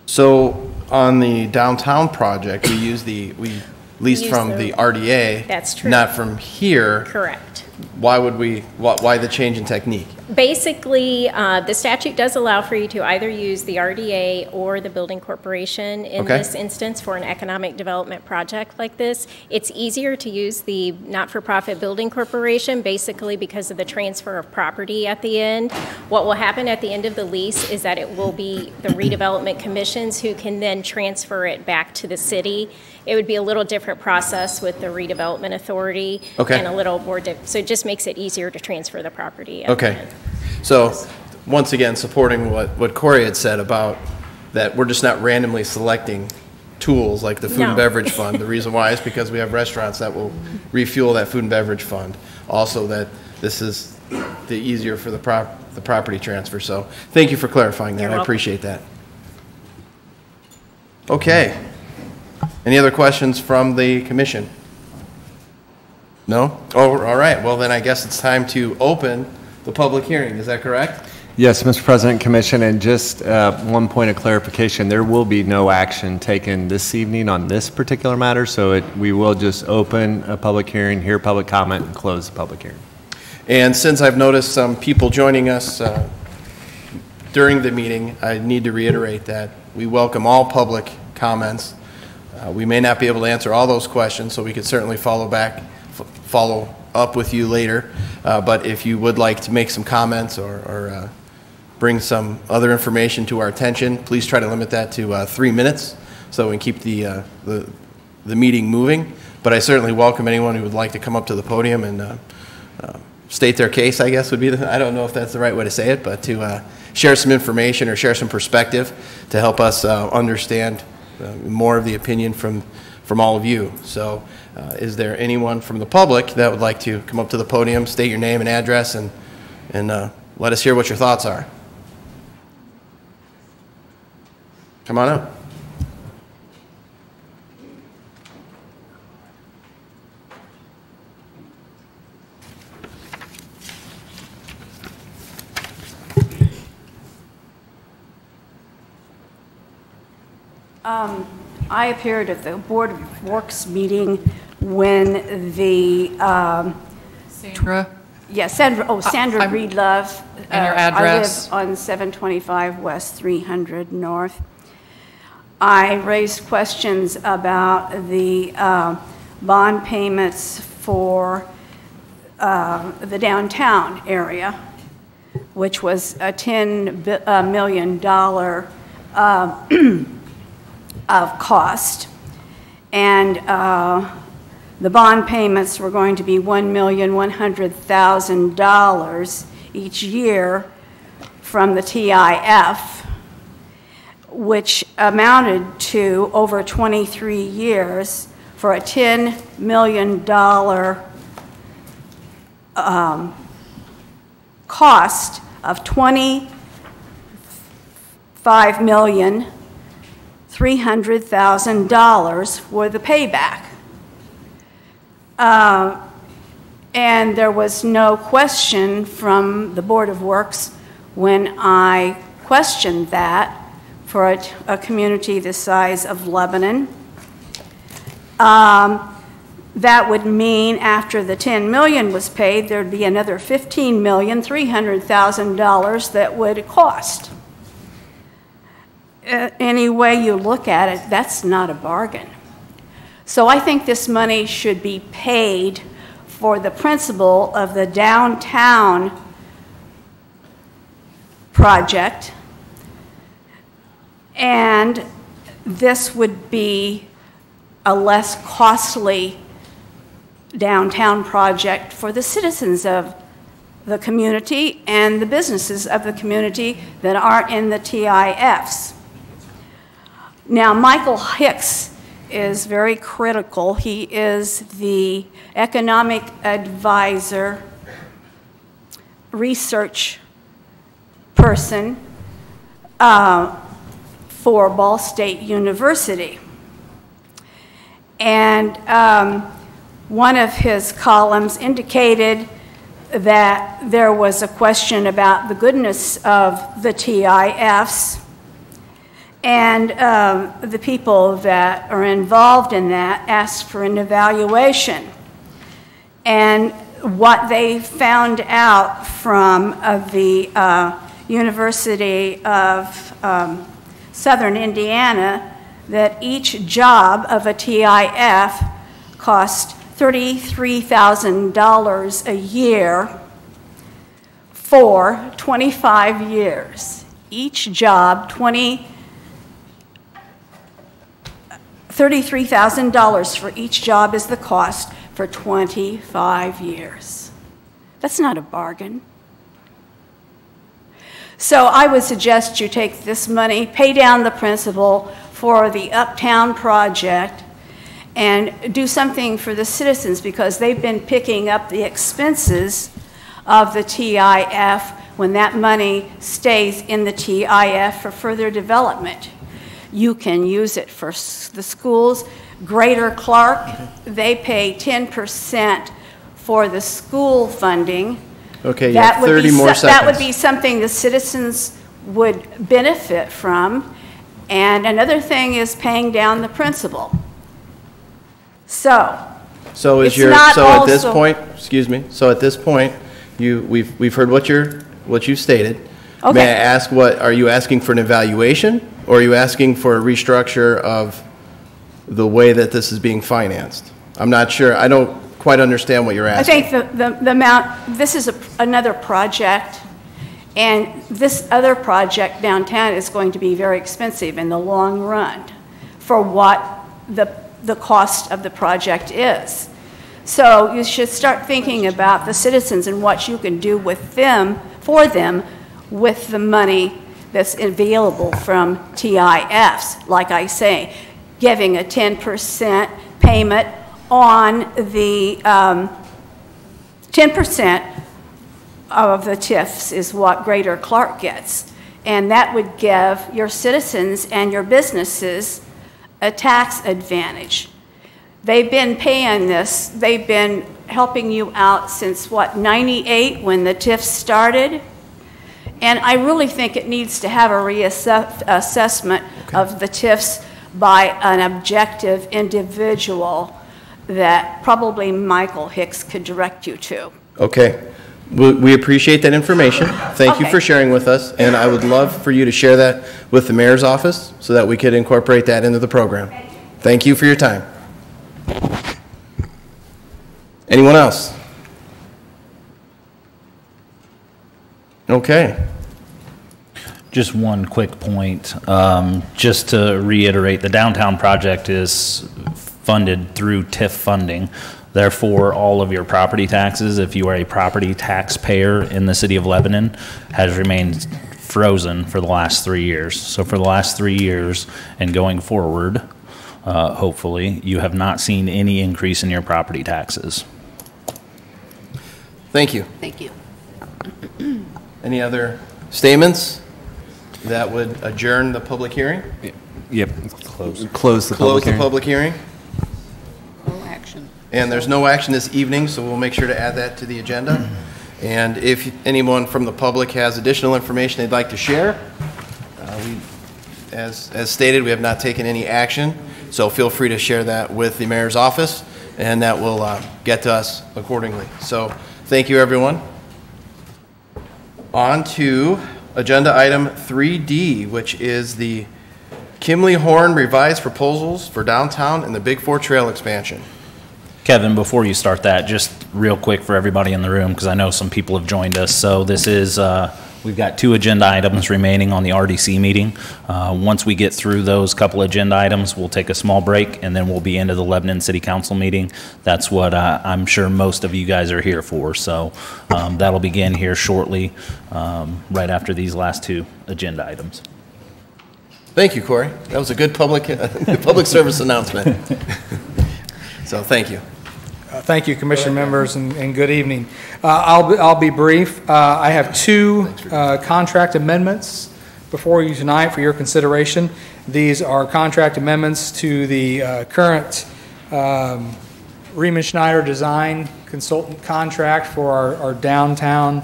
So on the downtown project, we leased from the RDA. That's true. Not from here. Correct. Why the change in technique? Basically, the statute does allow for you to either use the RDA or the building corporation in this instance for an economic development project like this. It's easier to use the not-for-profit building corporation basically because of the transfer of property at the end. What will happen at the end of the lease is that it will be the redevelopment commissions who can then transfer it back to the city. It would be a little different process with the redevelopment authority and a little more, so it just makes it easier to transfer the property. Okay. So once again, supporting what Corey had said about that we're just not randomly selecting tools like the food and beverage fund. The reason why is because we have restaurants that will refuel that food and beverage fund. Also that this is the easier for the property transfer. So thank you for clarifying that. I appreciate that. Okay. Any other questions from the commission? No? Oh, all right. Well, then I guess it's time to open the public hearing. Is that correct? Yes, Mr. President, Commission, and just one point of clarification, there will be no action taken this evening on this particular matter, so we will just open a public hearing, hear public comment, and close the public hearing. And since I've noticed some people joining us during the meeting, I need to reiterate that we welcome all public comments. We may not be able to answer all those questions, so we could certainly follow up with you later. But if you would like to make some comments or bring some other information to our attention, please try to limit that to 3 minutes so we can keep the meeting moving. But I certainly welcome anyone who would like to come up to the podium and state their case, I guess would be I don't know if that's the right way to say it, but to share some information or share some perspective to help us understand more of the opinion from all of you. So is there anyone from the public that would like to come up to the podium, state your name and address, and let us hear what your thoughts are? Come on up. I appeared at the Board of Works meeting when the Sandra? Sandra Reedlove. And your address? I live on 725 West 300 North. I raised questions about the bond payments for the downtown area, which was a $10 million of cost. And the bond payments were going to be $1,100,000 each year from the TIF, which amounted to over 23 years for a $10 million cost of $25,300,000 for the payback. And there was no question from the Board of Works when I questioned that for a community the size of Lebanon. That would mean after the $10 million was paid, there'd be another $15,300,000 that would cost. Any way you look at it, that's not a bargain. So I think this money should be paid for the principle of the downtown project, and this would be a less costly downtown project for the citizens of the community and the businesses of the community that aren't in the TIFs. Now, Michael Hicks is very critical. He is the economic advisor, research person for Ball State University. And one of his columns indicated that there was a question about the goodness of the TIFs, and the people that are involved in that asked for an evaluation. And what they found out from the University of Southern Indiana, that each job of a TIF cost $33,000 a year for 25 years. Each job, $33,000 for each job is the cost for 25 years. That's not a bargain. So I would suggest you take this money, pay down the principal for the Uptown project, and do something for the citizens, because they've been picking up the expenses of the TIF when that money stays in the TIF for further development. You can use it for the schools. Greater Clark, they pay 10% for the school funding. Okay, you have 30 more seconds. That would be something the citizens would benefit from. And another thing is paying down the principal. So at this point, excuse me. So at this point, we've heard what you stated. Okay. May I ask, are you asking for an evaluation, or are you asking for a restructure of the way that this is being financed? I'm not sure. I don't quite understand what you're asking. I think the amount, this is another project, and this other project downtown is going to be very expensive in the long run for what the cost of the project is. So you should start thinking about the citizens and what you can do with them, for them, with the money that's available from TIFs. Like I say, giving a 10% payment on the 10% of the TIFs is what Greater Clark gets. And that would give your citizens and your businesses a tax advantage. They've been paying this, they've been helping you out since what, 98 when the TIFs started? And I really think it needs to have a reassessment of the TIFs by an objective individual that probably Michael Hicks could direct you to. Okay. We appreciate that information. Thank you for sharing with us, and I would love for you to share that with the mayor's office so that we could incorporate that into the program. Thank you for your time. Anyone else? Okay. Just one quick point. Just to reiterate, the downtown project is funded through TIF funding. Therefore, all of your property taxes, if you are a property taxpayer in the city of Lebanon, has remained frozen for the last 3 years. So for the last 3 years and going forward, hopefully, you have not seen any increase in your property taxes. Thank you. Thank you. Any other statements that would adjourn the public hearing? Yep. Close the Close public hearing. No action. And there's no action this evening, so we'll make sure to add that to the agenda. And if anyone from the public has additional information they'd like to share, as stated, we have not taken any action, so feel free to share that with the mayor's office, and that will get to us accordingly. So thank you, everyone. On to agenda item 3D, which is the Kimley Horn revised proposals for downtown and the Big Four Trail expansion. Kevin, before you start that, just real quick for everybody in the room, because I know some people have joined us. So this is, we've got 2 agenda items remaining on the RDC meeting. Once we get through those couple agenda items, we'll take a small break, and then we'll be into the Lebanon City Council meeting. That's what I'm sure most of you guys are here for. So that'll begin here shortly, right after these last 2 agenda items. Thank you, Corey. That was a good public service announcement. So thank you. Thank you, Commission members, and good evening. I'll be brief. I have 2 contract amendments before you tonight for your consideration. These are contract amendments to the current Riemann Schneider design consultant contract for our downtown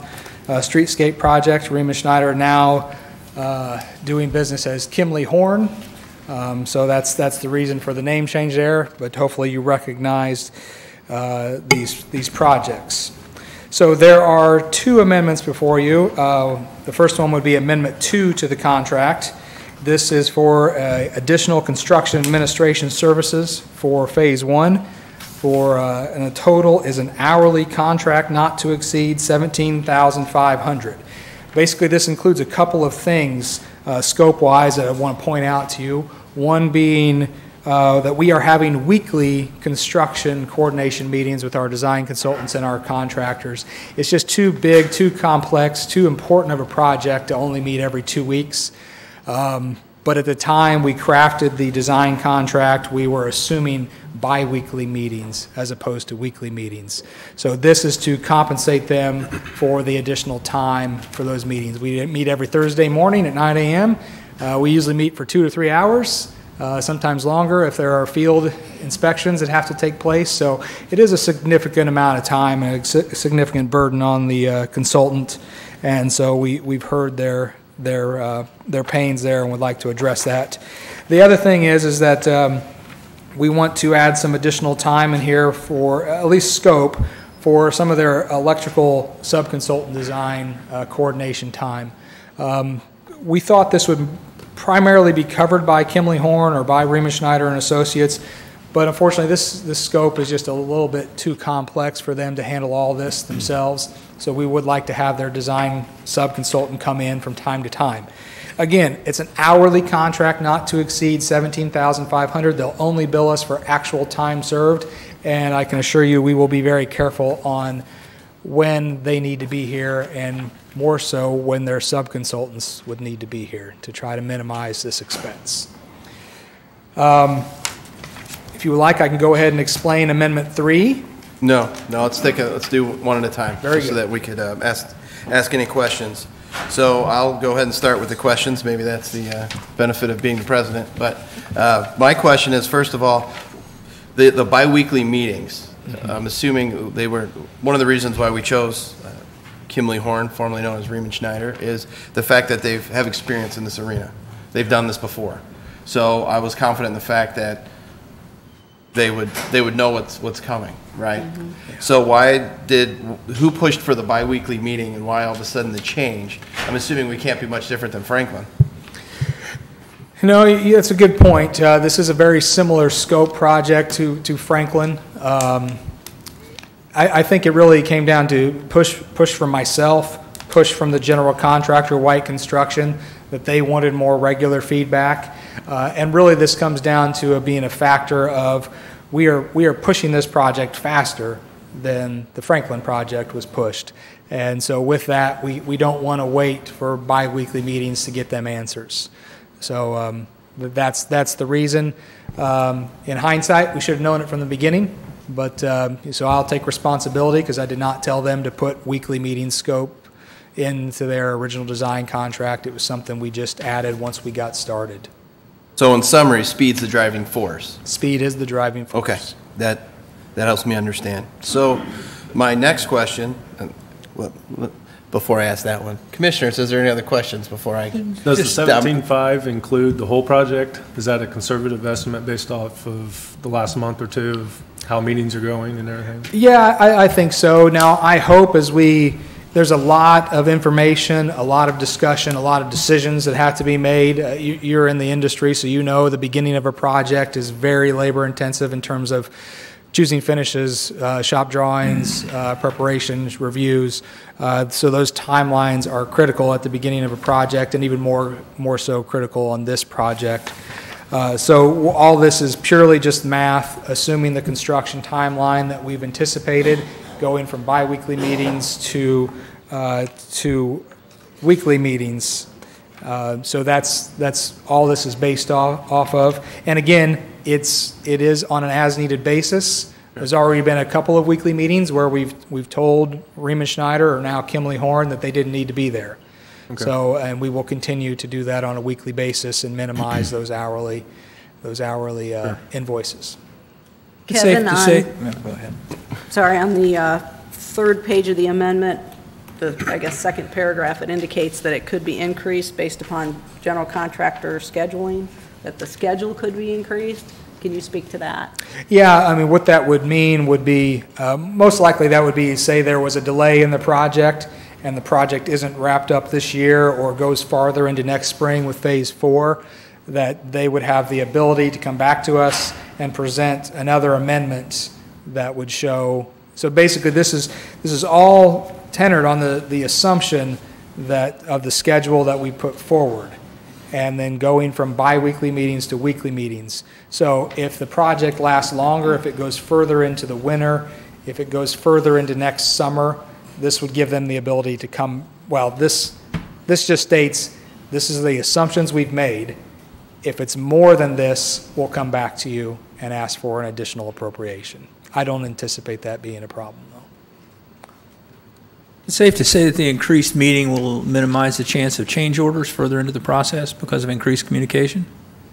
streetscape project. Riemann Schneider now doing business as Kimley Horn. So that's the reason for the name change there, but hopefully you recognized these projects. So there are 2 amendments before you. The first one would be Amendment 2 to the contract. This is for additional construction administration services for Phase 1, and the total is an hourly contract not to exceed $17,500. Basically, this includes a couple of things scope-wise that I want to point out to you. One being that we are having weekly construction coordination meetings with our design consultants and our contractors. It's just too big, too complex, too important of a project to only meet every 2 weeks. But at the time we crafted the design contract, we were assuming bi-weekly meetings as opposed to weekly meetings. So this is to compensate them for the additional time for those meetings. We meet every Thursday morning at 9 a.m. We usually meet for 2 to 3 hours, sometimes longer if there are field inspections that have to take place. So it is a significant amount of time and a significant burden on the consultant. And so we've heard their pains there and would like to address that. The other thing is that we want to add some additional time in here for at least scope for some of their electrical sub-consultant design coordination time. We thought this would primarily be covered by Kimley Horn or by Riemann Schneider and Associates, but unfortunately this scope is just a little bit too complex for them to handle all this themselves. So we would like to have their design sub-consultant come in from time to time. Again, it's an hourly contract not to exceed $17,500. They'll only bill us for actual time served, and I can assure you we will be very careful on when they need to be here, and more so when their sub-consultants would need to be here to try to minimize this expense. If you would like, I can go ahead and explain Amendment 3. No, let's do one at a time. Very good. So that we could ask any questions. So I'll go ahead and start with the questions. Maybe that's the benefit of being the president. But my question is, first of all, the biweekly meetings. I'm assuming they were one of the reasons why we chose Kimley Horn, formerly known as Riemann Schneider, is the fact that they have experience in this arena. They've done this before. So I was confident in the fact that they would know what's coming, right? Mm-hmm. So who pushed for the biweekly meeting, and why all of a sudden the change? I'm assuming we can't be much different than Franklin. No, that's a good point. This is a very similar scope project to Franklin. I think it really came down to push from myself, push from the general contractor, White Construction, that they wanted more regular feedback. And really this comes down to being a factor of we are pushing this project faster than the Franklin project was pushed. And so with that, we don't want to wait for bi-weekly meetings to get them answers. So that's the reason. In hindsight, we should have known it from the beginning, but so I'll take responsibility because I did not tell them to put weekly meeting scope into their original design contract. It was something we just added once we got started. So in summary, speed's the driving force. Speed is the driving force. Okay, that helps me understand. So my next question, before I ask that one, Commissioners, is there any other questions before I? Does the 17.5 include the whole project? Is that a conservative estimate based off of the last month or two of how meetings are going and everything? Yeah, I think so. Now, I hope there's a lot of information, a lot of discussion, a lot of decisions that have to be made. You're in the industry, so you know the beginning of a project is very labor intensive in terms of choosing finishes, shop drawings, preparations, reviews. So those timelines are critical at the beginning of a project and even more so critical on this project. So all this is purely just math, assuming the construction timeline that we've anticipated, going from bi-weekly meetings to weekly meetings. So that's all this is based off of. And again, it is on an as-needed basis. There's already been a couple of weekly meetings where we've told Riemann Schneider or now Kimley Horn that they didn't need to be there. Okay. So, and we will continue to do that on a weekly basis and minimize those hourly invoices. Kevin, It's safe to say. No, go ahead. Sorry, on the third page of the amendment, I guess second paragraph, it indicates that it could be increased based upon general contractor scheduling, that the schedule could be increased. Can you speak to that? Yeah, I mean, what that would mean would be, most likely that would be, say there was a delay in the project and the project isn't wrapped up this year or goes farther into next spring with phase 4, that they would have the ability to come back to us and present another amendment that would show. So basically this is all tenured on the assumption that of the schedule that we put forward, and then going from bi-weekly meetings to weekly meetings. So if the project lasts longer, if it goes further into the winter, if it goes further into next summer, this would give them the ability to come, well, this just states this is the assumptions we've made. If it's more than this, we'll come back to you and ask for an additional appropriation. I don't anticipate that being a problem, though. It's safe to say that the increased meeting will minimize the chance of change orders further into the process because of increased communication?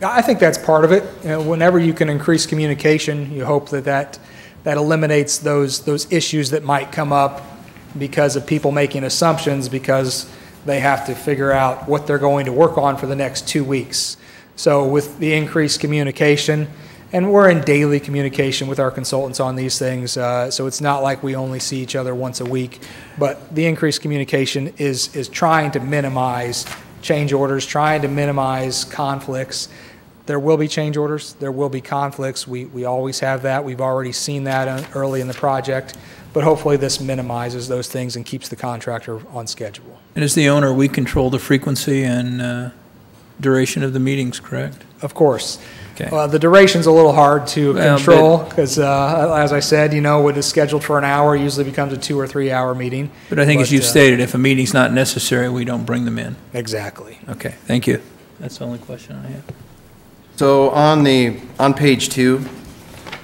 I think that's part of it. You know, whenever you can increase communication, you hope that eliminates those issues that might come up because of people making assumptions because they have to figure out what they're going to work on for the next 2 weeks. So with the increased communication, and we're in daily communication with our consultants on these things, so it's not like we only see each other once a week, but the increased communication is trying to minimize change orders, trying to minimize conflicts. There will be change orders, there will be conflicts, we always have that, we've already seen that early in the project, but hopefully this minimizes those things and keeps the contractor on schedule. And as the owner, we control the frequency and duration of the meetings, correct? Of course. Okay. The duration's a little hard to control because, as I said, what is scheduled for an hour usually becomes a 2 or 3 hour meeting. But I think as you've stated, if a meeting's not necessary, we don't bring them in. Exactly. Okay, thank you. That's the only question I have. So on page 2,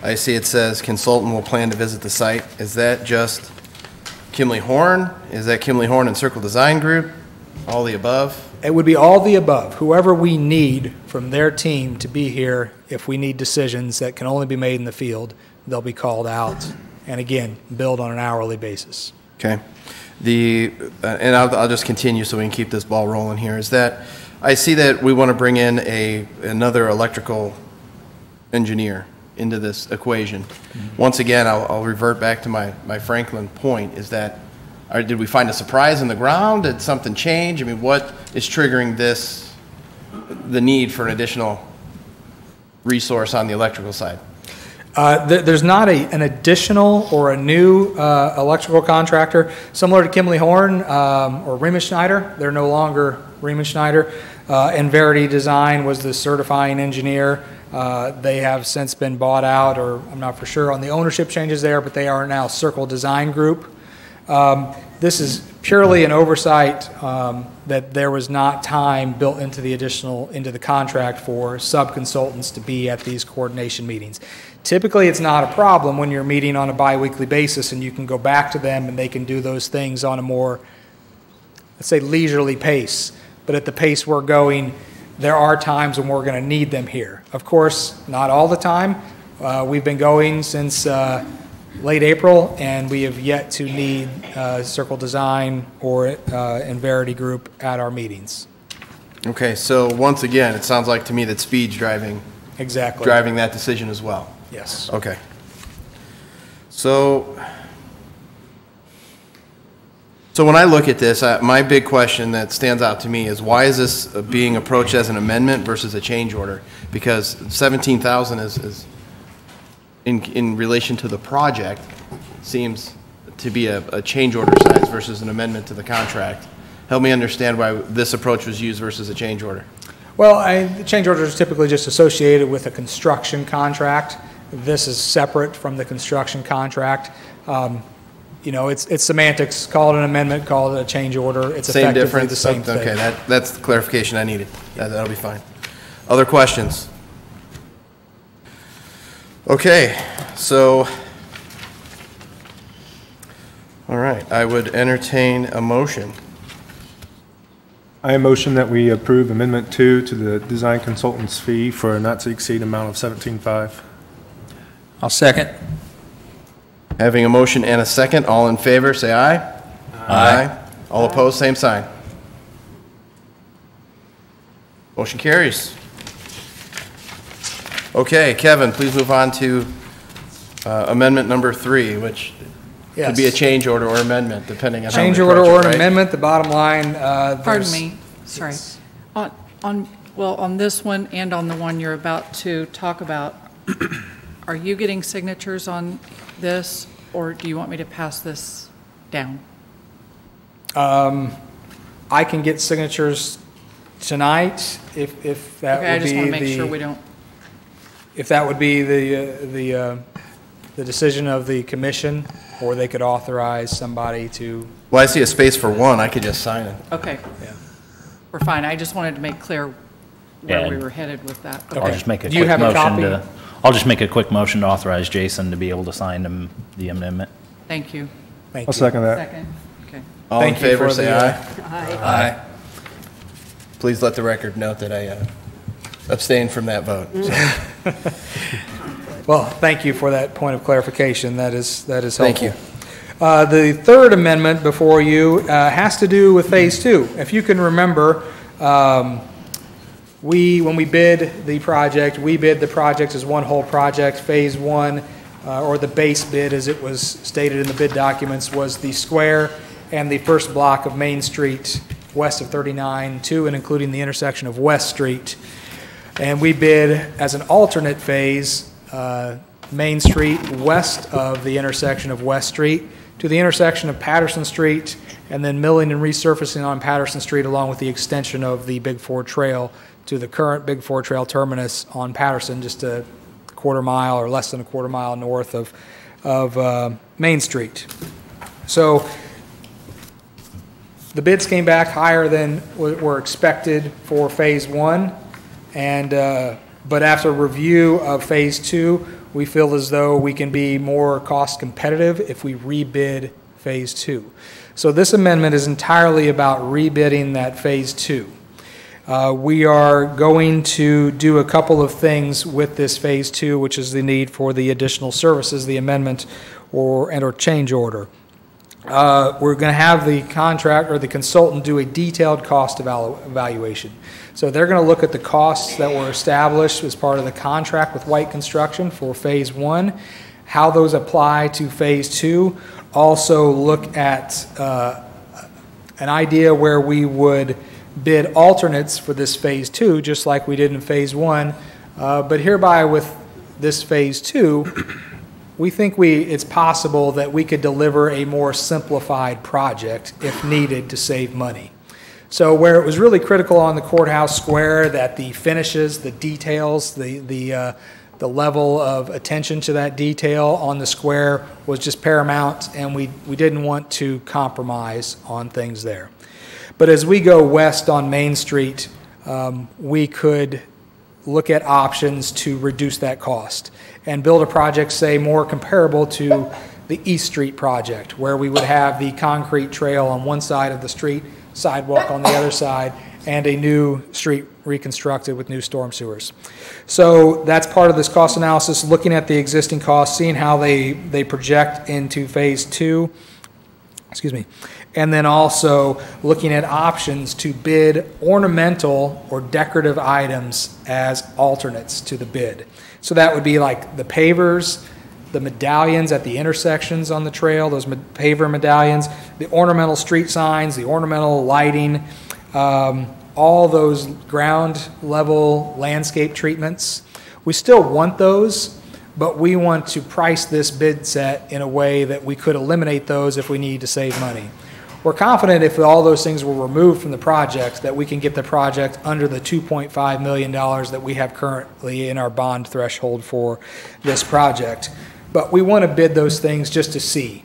I see it says consultant will plan to visit the site. Is that just Kimley Horn? Is that Kimley Horn and Circle Design Group? All the above? It would be all the above. Whoever we need from their team to be here, if we need decisions that can only be made in the field, they'll be called out. And again, billed on an hourly basis. Okay. And I'll just continue so we can keep this ball rolling here, is that I see that we want to bring in another electrical engineer into this equation. Mm-hmm. Once again, I'll revert back to my Franklin point, is that did we find a surprise in the ground? Did something change? I mean, what is triggering the need for an additional resource on the electrical side? There's not an additional or a new electrical contractor. Similar to Kimley Horn or Riemann Schneider, they're no longer Riemann Schneider. And Verity Design was the certifying engineer. They have since been bought out, or I'm not for sure on the ownership changes there, but they are now Circle Design Group. This is purely an oversight that there was not time built into the contract for sub-consultants to be at these coordination meetings. Typically, it's not a problem when you're meeting on a biweekly basis and you can go back to them and they can do those things on a more, let's say, leisurely pace. But at the pace we're going, there are times when we're going to need them here. Of course, not all the time. We've been going since late April, and we have yet to need Circle Design or Verity Group at our meetings. Okay, so once again, it sounds like to me that speed's driving that decision as well. Yes. Okay. So when I look at this, my big question that stands out to me is why is this being approached as an amendment versus a change order? Because 17,000 is in relation to the project seems to be a change order size versus an amendment to the contract. Help me understand why this approach was used versus a change order. Well, the change order is typically just associated with a construction contract. This is separate from the construction contract. You know, it's semantics. Call it an amendment, call it a change order. It's Same effectively difference? the same thing. Okay, that's the clarification I needed. That'll be fine. Other questions? Okay, so, all right, I would entertain a motion. I motion that we approve Amendment 2 to the design consultant's fee for a not to exceed amount of $17,500. I'll second. Having a motion and a second, all in favor, say aye. Aye. All opposed, same sign. Motion carries. Okay, Kevin, please move on to amendment number 3, which could be a change order or amendment, depending on how we change approach order it, or an right? amendment. The bottom line. Pardon me, sorry. On this one and on the one you're about to talk about, are you getting signatures on this, or do you want me to pass this down? I can get signatures tonight if that Okay, I would just be want to make sure we don't. if that would be the decision of the commission, or they could authorize somebody to. Well, I see a space for one. I could just sign it. Okay. Yeah. We're fine. I just wanted to make clear where Yeah. we were headed with that. Okay. I'll just make a Do you quick have a motion copy? to, I'll just make a quick motion to authorize Jason to be able to sign the amendment. Thank you. Thank I'll you. second that. Second. Okay. All Thank in you favor, for say the, aye. Aye. Aye. Please let the record note that I abstained from that vote. So. Well, thank you for that point of clarification. That is helpful. Thank you. The third amendment before you has to do with Phase 2. If you can remember, when we bid the project, we bid the project as one whole project. Phase 1, or the base bid as it was stated in the bid documents, was the square and the first block of Main Street west of 39 to and including the intersection of West Street. And we bid as an alternate phase Main Street west of the intersection of West Street to the intersection of Patterson Street, and then milling and resurfacing on Patterson Street along with the extension of the Big Four Trail to the current Big Four Trail terminus on Patterson, just a quarter mile or less than a quarter mile north of Main Street. So the bids came back higher than were expected for Phase 1, and but after review of Phase 2, we feel as though we can be more cost competitive if we rebid Phase 2. So this amendment is entirely about rebidding that Phase 2. We are going to do a couple of things with this Phase 2, which is the need for the additional services, the amendment or change order. We're going to have the contract or the consultant do a detailed cost evaluation. So they're going to look at the costs that were established as part of the contract with White Construction for Phase 1, how those apply to Phase 2. Also look at an idea where we would bid alternates for this Phase 2, just like we did in Phase 1. But hereby with this Phase 2, we think it's possible that we could deliver a more simplified project if needed to save money. So where it was really critical on the courthouse square that the finishes, the details, the level of attention to that detail on the square was just paramount, and we didn't want to compromise on things there. But as we go west on Main Street, we could look at options to reduce that cost and build a project, say, more comparable to the East Street project, where we would have the concrete trail on one side of the street, sidewalk on the other side, and a new street reconstructed with new storm sewers. So that's part of this cost analysis, looking at the existing costs, seeing how they project into phase 2, and then also looking at options to bid ornamental or decorative items as alternates to the bid. So that would be like the pavers, the medallions at the intersections on the trail, those paver medallions, the ornamental street signs, the ornamental lighting, all those ground level landscape treatments. We still want those, but we want to price this bid set in a way that we could eliminate those if we need to save money. We're confident if all those things were removed from the project that we can get the project under the $2.5 million that we have currently in our bond threshold for this project. But we want to bid those things just to see.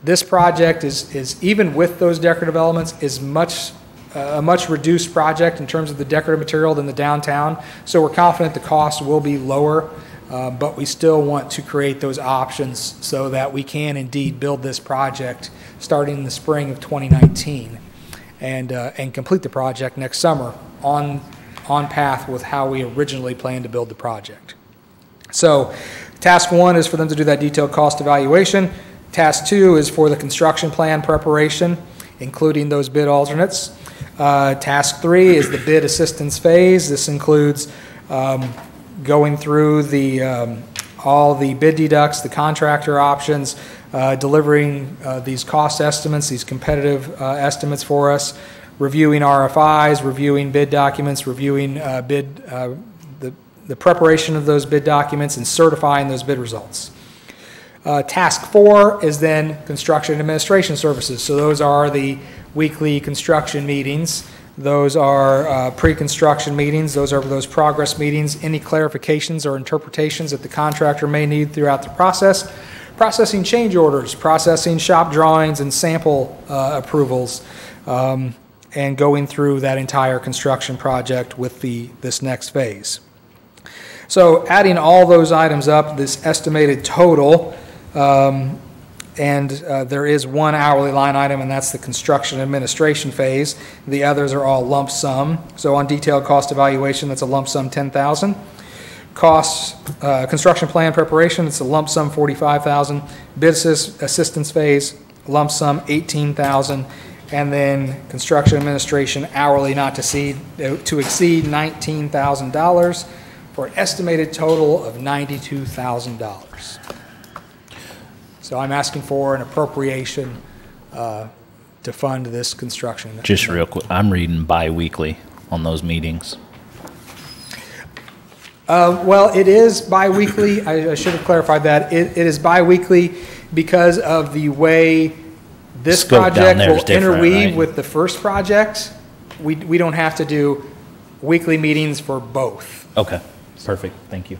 This project is even with those decorative elements, is a much reduced project in terms of the decorative material than the downtown. So we're confident the cost will be lower, but we still want to create those options so that we can indeed build this project starting in the spring of 2019 and complete the project next summer on path with how we originally planned to build the project. So task 1 is for them to do that detailed cost evaluation. Task 2 is for the construction plan preparation, including those bid alternates. Task 3 is the bid assistance phase. This includes going through all the bid deducts, the contractor options, delivering these cost estimates, these competitive estimates for us, reviewing RFIs, reviewing bid documents, reviewing the preparation of those bid documents, and certifying those bid results. Task 4 is then construction administration services. So those are the weekly construction meetings. Those are pre-construction meetings. Those are those progress meetings, any clarifications or interpretations that the contractor may need throughout the process. Processing change orders, processing shop drawings and sample approvals, and going through that entire construction project with this next phase. So adding all those items up, this estimated total, and there is one hourly line item, and that's the construction administration phase. The others are all lump sum. So on detailed cost evaluation, that's a lump sum $10,000. Costs, construction plan preparation, it's a lump sum $45,000. Bid assistance phase, lump sum $18,000. And then construction administration hourly not to exceed $19,000 for an estimated total of $92,000. So I'm asking for an appropriation to fund this construction. Just real quick, I'm reading bi-weekly on those meetings. Well, it is bi-weekly. I should have clarified that. It is bi-weekly because of the way this Scope project will interweave right? with the first project. We don't have to do weekly meetings for both. Okay, perfect. Thank you.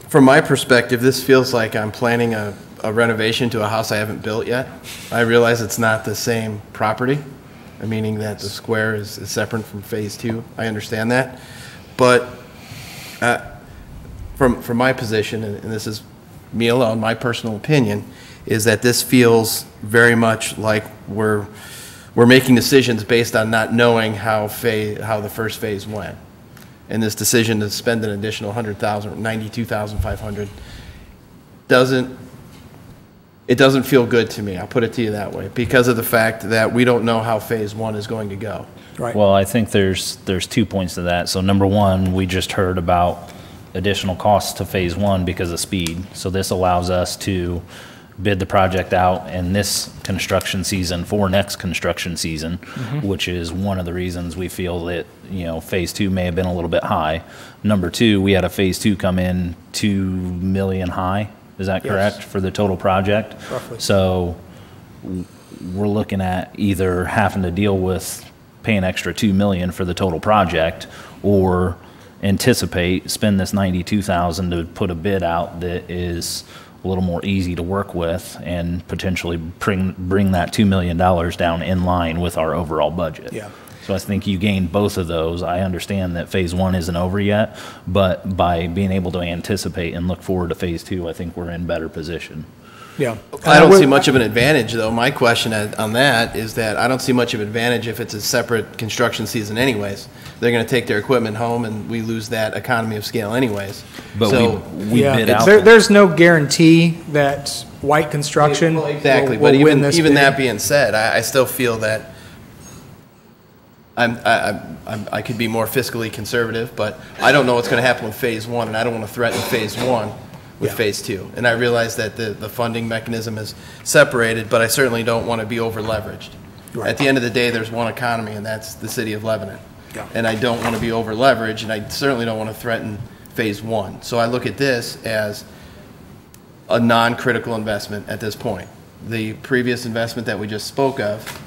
From my perspective, this feels like I'm planning a renovation to a house I haven't built yet. I realize it's not the same property, meaning that the square is separate from phase 2. I understand that. But from my position, and this is me alone, my personal opinion, is that this feels very much like we're making decisions based on not knowing how the first phase went. And this decision to spend an additional $100,000, $92,500, doesn't feel good to me. I'll put it to you that way, because of the fact that we don't know how phase 1 is going to go. Right. Well, I think there's 2 points to that. So number 1, we just heard about additional costs to phase 1 because of speed. So this allows us to bid the project out in this construction season for next construction season, which is one of the reasons we feel that, phase 2 may have been a little bit high. Number 2, we had a phase 2 come in $2 million high. Is that correct? Yes. For the total project? Roughly. So we're looking at either having to deal with pay an extra $2 million for the total project, or spend this $92,000 to put a bid out that is a little more easy to work with and potentially bring that $2 million down in line with our overall budget. Yeah. So I think you gain both of those. I understand that phase one isn't over yet, but by being able to anticipate and look forward to phase two, I think we're in better position. Yeah. I don't see much of an advantage, though. My question on that is that I don't see much of an advantage if it's a separate construction season anyways. They're going to take their equipment home, and we lose that economy of scale anyways. But so, we bid out. There's no guarantee that white construction exactly. will But win this even bid. that being said, I still feel that I could be more fiscally conservative, but I don't know what's going to happen with phase one, and I don't want to threaten phase one with phase two. And I realize that the funding mechanism is separated, but I certainly don't want to be over leveraged. Right. At the end of the day, there's one economy, and that's the city of Lebanon. Yeah. And I don't want to be over leveraged, and I certainly don't want to threaten phase one. So I look at this as a non-critical investment at this point. The previous investment that we just spoke of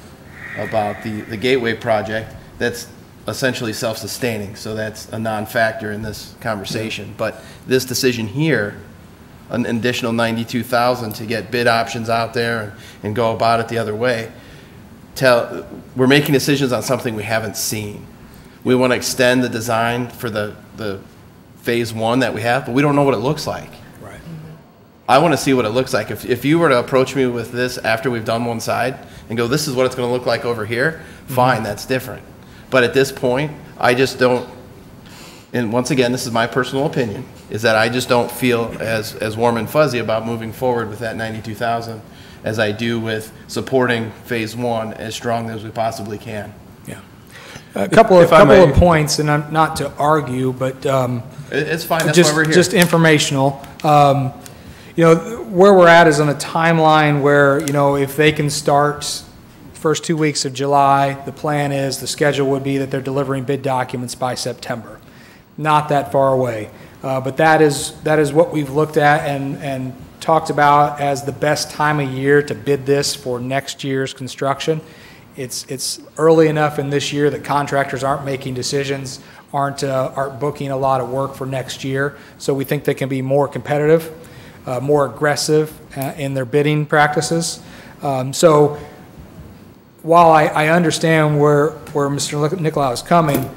about the Gateway project, that's essentially self-sustaining, so that's a non-factor in this conversation. But this decision here, an additional $92,000 to get bid options out there and go about it the other way, we're making decisions on something we haven't seen. We want to extend the design for the phase one that we have, but we don't know what it looks like. Right. I want to see what it looks like. If you were to approach me with this after we've done one side and go, this is what it's going to look like over here, fine, that's different. But at this point, I just don't, and once again, this is my personal opinion, is that I just don't feel as warm and fuzzy about moving forward with that $92,000 as I do with supporting phase one as strongly as we possibly can. Yeah. A couple of points, and I'm not to argue, but it's fine. That's why we're here. Just informational. You know, where we're at is on a timeline where, you know, if they can start first 2 weeks of July, the plan is, the schedule would be that they're delivering bid documents by September. Not that far away. But that is what we've looked at and talked about as the best time of year to bid this for next year's construction. It's early enough in this year that contractors aren't making decisions, aren't booking a lot of work for next year. So we think they can be more competitive, more aggressive in their bidding practices. So while I understand where Mr. Nicolau is coming,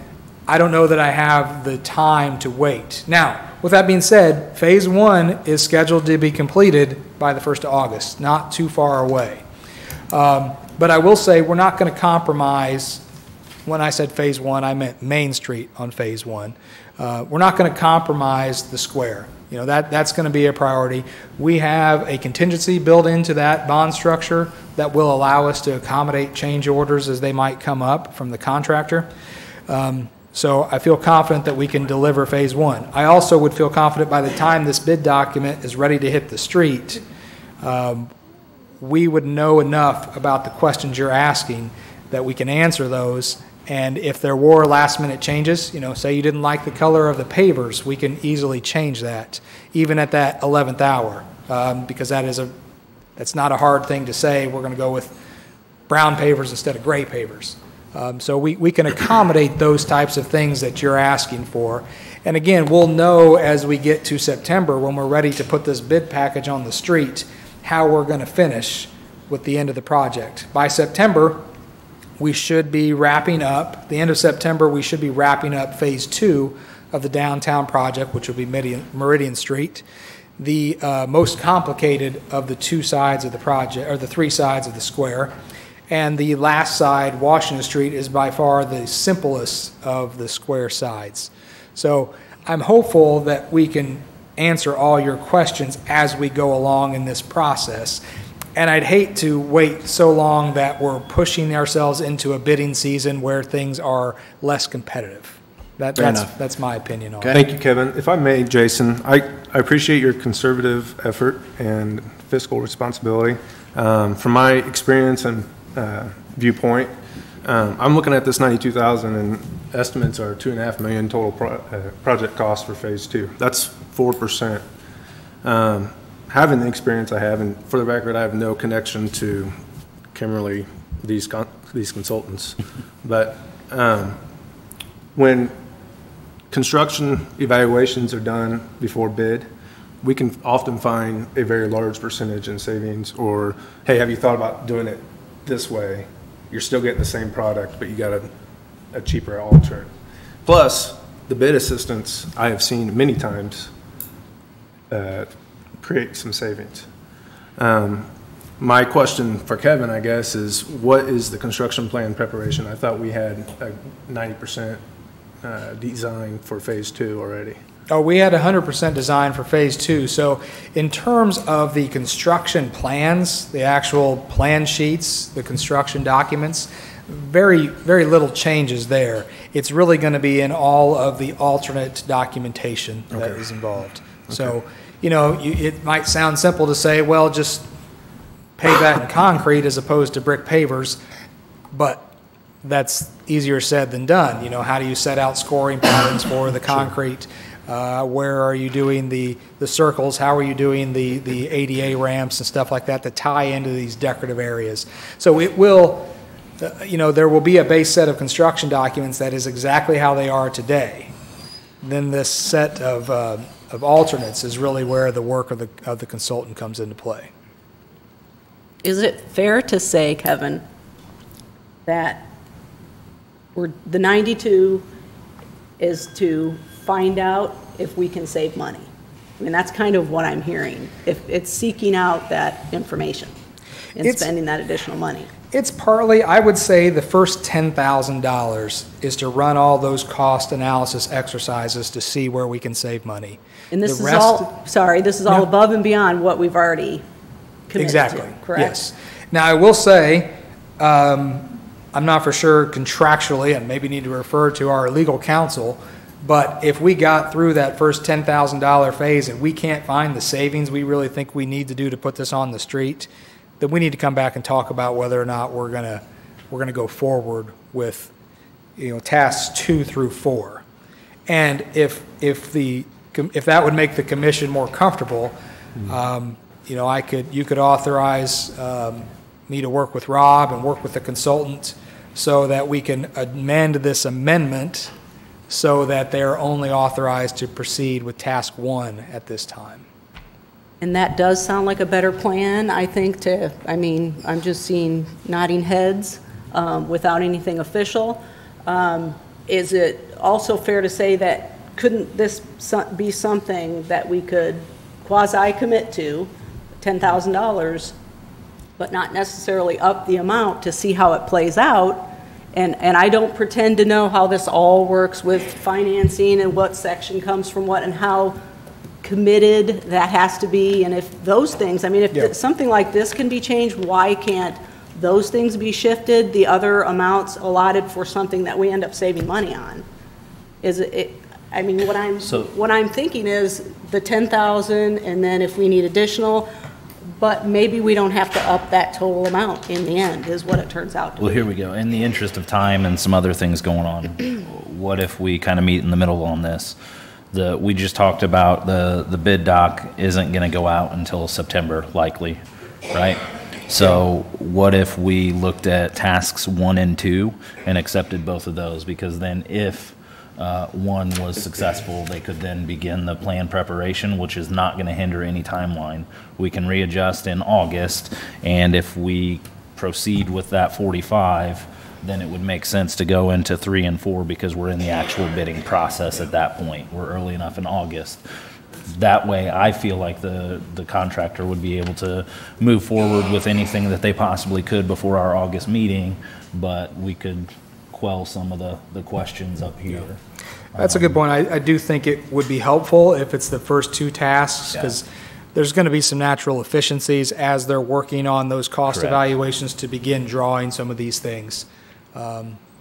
I don't know that I have the time to wait. Now, with that being said, phase one is scheduled to be completed by the 1st of August, not too far away. But I will say we're not going to compromise. When I said phase one, I meant Main Street on phase one. We're not going to compromise the square. You know, that's going to be a priority. We have a contingency built into that bond structure that will allow us to accommodate change orders as they might come up from the contractor. So I feel confident that we can deliver phase one. I also would feel confident by the time this bid document is ready to hit the street, we would know enough about the questions you're asking that we can answer those. And if there were last-minute changes, you know, say you didn't like the color of the pavers, we can easily change that, even at that 11th hour, because that's not a hard thing to say. We're going to go with brown pavers instead of gray pavers. So we can accommodate those types of things that you're asking for. And again, we'll know as we get to September, when we're ready to put this bid package on the street, how we're going to finish with the end of the project. By September, we should be wrapping up, the end of September, we should be wrapping up phase two of the downtown project, which will be Meridian Street. The most complicated of the two sides of the project, or the three sides of the square. And the last side, Washington Street, is by far the simplest of the square sides. So I'm hopeful that we can answer all your questions as we go along in this process. And I'd hate to wait so long that we're pushing ourselves into a bidding season where things are less competitive. That's my opinion on it. Thank you, Kevin. If I may, Jason, I appreciate your conservative effort and fiscal responsibility. From my experience and viewpoint, I'm looking at this $92,000 and estimates are $2.5 million total project cost for phase two. That's 4%. Having the experience I have, and for the record, I have no connection to Kimberly, these consultants, but When construction evaluations are done before bid, we can often find a very large percentage in savings, or, hey, have you thought about doing it this way? You're still getting the same product, but you got a cheaper alternate. Plus, the bid assistance I have seen many times create some savings. My question for Kevin, I guess, is what is the construction plan preparation? I thought we had a 90% design for phase 2 already. Oh, we had 100% design for phase 2. So in terms of the construction plans, the actual plan sheets, the construction documents, very, very little changes there. It's really going to be in all of the alternate documentation that is involved. Okay. So, you know, it might sound simple to say, well, just pave that in concrete as opposed to brick pavers, but that's easier said than done. You know, how do you set out scoring patterns for the concrete? Where are you doing the circles? How are you doing the ADA ramps and stuff like that tie into these decorative areas? So it will, you know, there will be a base set of construction documents that is exactly how they are today. Then this set of alternates is really where the work of the consultant comes into play. Is it fair to say, Kevin, that the 92 is to find out if we can save money? I mean, that's kind of what I'm hearing. If it's seeking out that information and spending that additional money. It's partly, I would say, the first $10,000 is to run all those cost analysis exercises to see where we can save money. And this is all, sorry, this is all above and beyond what we've already committed exactly. to, correct? Yes. Now, I will say, I'm not for sure contractually, and maybe need to refer to our legal counsel, but if we got through that first $10,000 phase and we can't find the savings we really think we need to do to put this on the street, then we need to come back and talk about whether or not we're gonna go forward with, you know, tasks 2 through 4. And if that would make the commission more comfortable, you know, you could authorize me to work with Rob and work with the consultant so that we can amend this amendment so that they're only authorized to proceed with task 1 at this time. And that does sound like a better plan, I think, I mean, I'm just seeing nodding heads without anything official. Is it also fair to say that couldn't this be something that we could quasi-commit to, $10,000, but not necessarily up the amount to see how it plays out? And I don't pretend to know how this all works with financing and what section comes from what and how committed that has to be. And if those things, I mean, if something like this can be changed, why can't those things be shifted, the other amounts allotted for something that we end up saving money on? Is it, I mean, what I'm thinking is the 10,000, and then if we need additional, but maybe we don't have to up that total amount in the end, is what it turns out to be. Well, here we go. In the interest of time and some other things going on, what if we kind of meet in the middle on this? We just talked about the bid doc isn't going to go out until September, likely, right? So what if we looked at tasks 1 and 2 and accepted both of those? Because then if one was successful, they could then begin the plan preparation, which is not going to hinder any timeline. We can readjust in August, and if we proceed with that 45, then it would make sense to go into 3 and 4 because we're in the actual bidding process at that point. We're early enough in August. That way, I feel like the contractor would be able to move forward with anything that they possibly could before our August meeting, but we could quell some of the questions up here. That's a good point. I do think it would be helpful if it's the first 2 tasks, because there's going to be some natural efficiencies as they're working on those cost evaluations to begin drawing some of these things.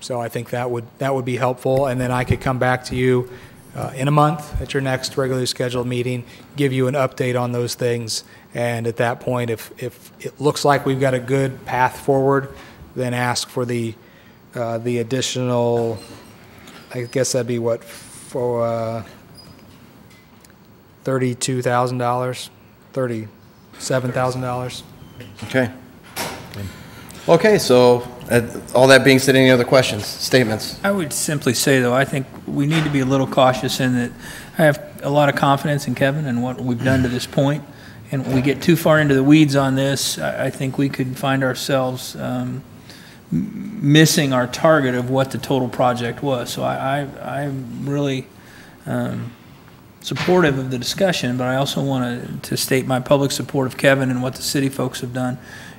So I think that would be helpful, and then I could come back to you in a month at your next regularly scheduled meeting, give you an update on those things, and at that point, if it looks like we've got a good path forward, then ask for the additional, I guess that'd be what, for $32,000, $37,000. Okay. Okay, so all that being said, any other questions, statements? I would simply say, though, I think we need to be a little cautious in that I have a lot of confidence in Kevin and what we've done to this point. And when we get too far into the weeds on this, I think we could find ourselves missing our target of what the total project was. So I'm really supportive of the discussion, but I also want to state my public support of Kevin and what the city folks have done.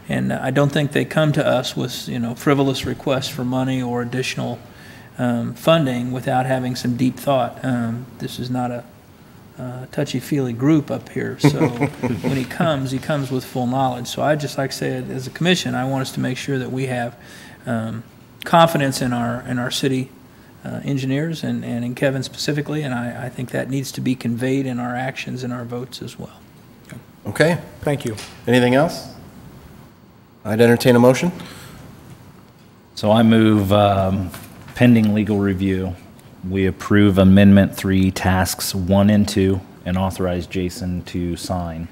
And I don't think they come to us with, frivolous requests for money or additional funding without having some deep thought. This is not a touchy-feely group up here, so when he comes with full knowledge. So I'd just like to say, as a commission, I want us to make sure that we have confidence in our city engineers and in Kevin specifically, and I think that needs to be conveyed in our actions and our votes as well. Okay. Thank you. Anything else? I'd entertain a motion. So I move, pending legal review, we approve Amendment 3, Tasks 1 and 2, and authorize Jason to sign.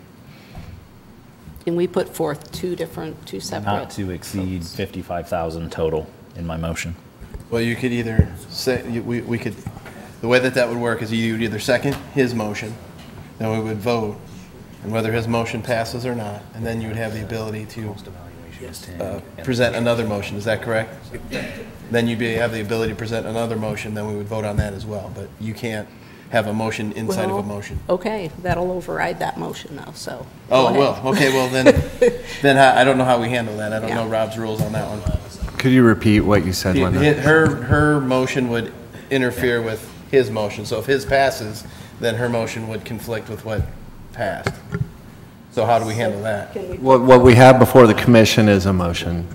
Can we put forth two separate? Not to exceed $55,000 total in my motion. Well, you could either say, we could, the way that would work is you would either second his motion, then we would vote, and whether his motion passes or not, and then you would have the ability to present another motion. Is that correct? Then you'd have the ability to present another motion, then we would vote on that as well. But you can't have a motion inside of a motion. Okay, that'll override that motion though, so. Oh, it will. Okay, well then I don't know how we handle that. I don't know Rob's rules on that one. Could you repeat what you said, Linda? Her motion would interfere with his motion. So if his passes, then her motion would conflict with what passed. So how do we handle that? What we have before the commission is a motion.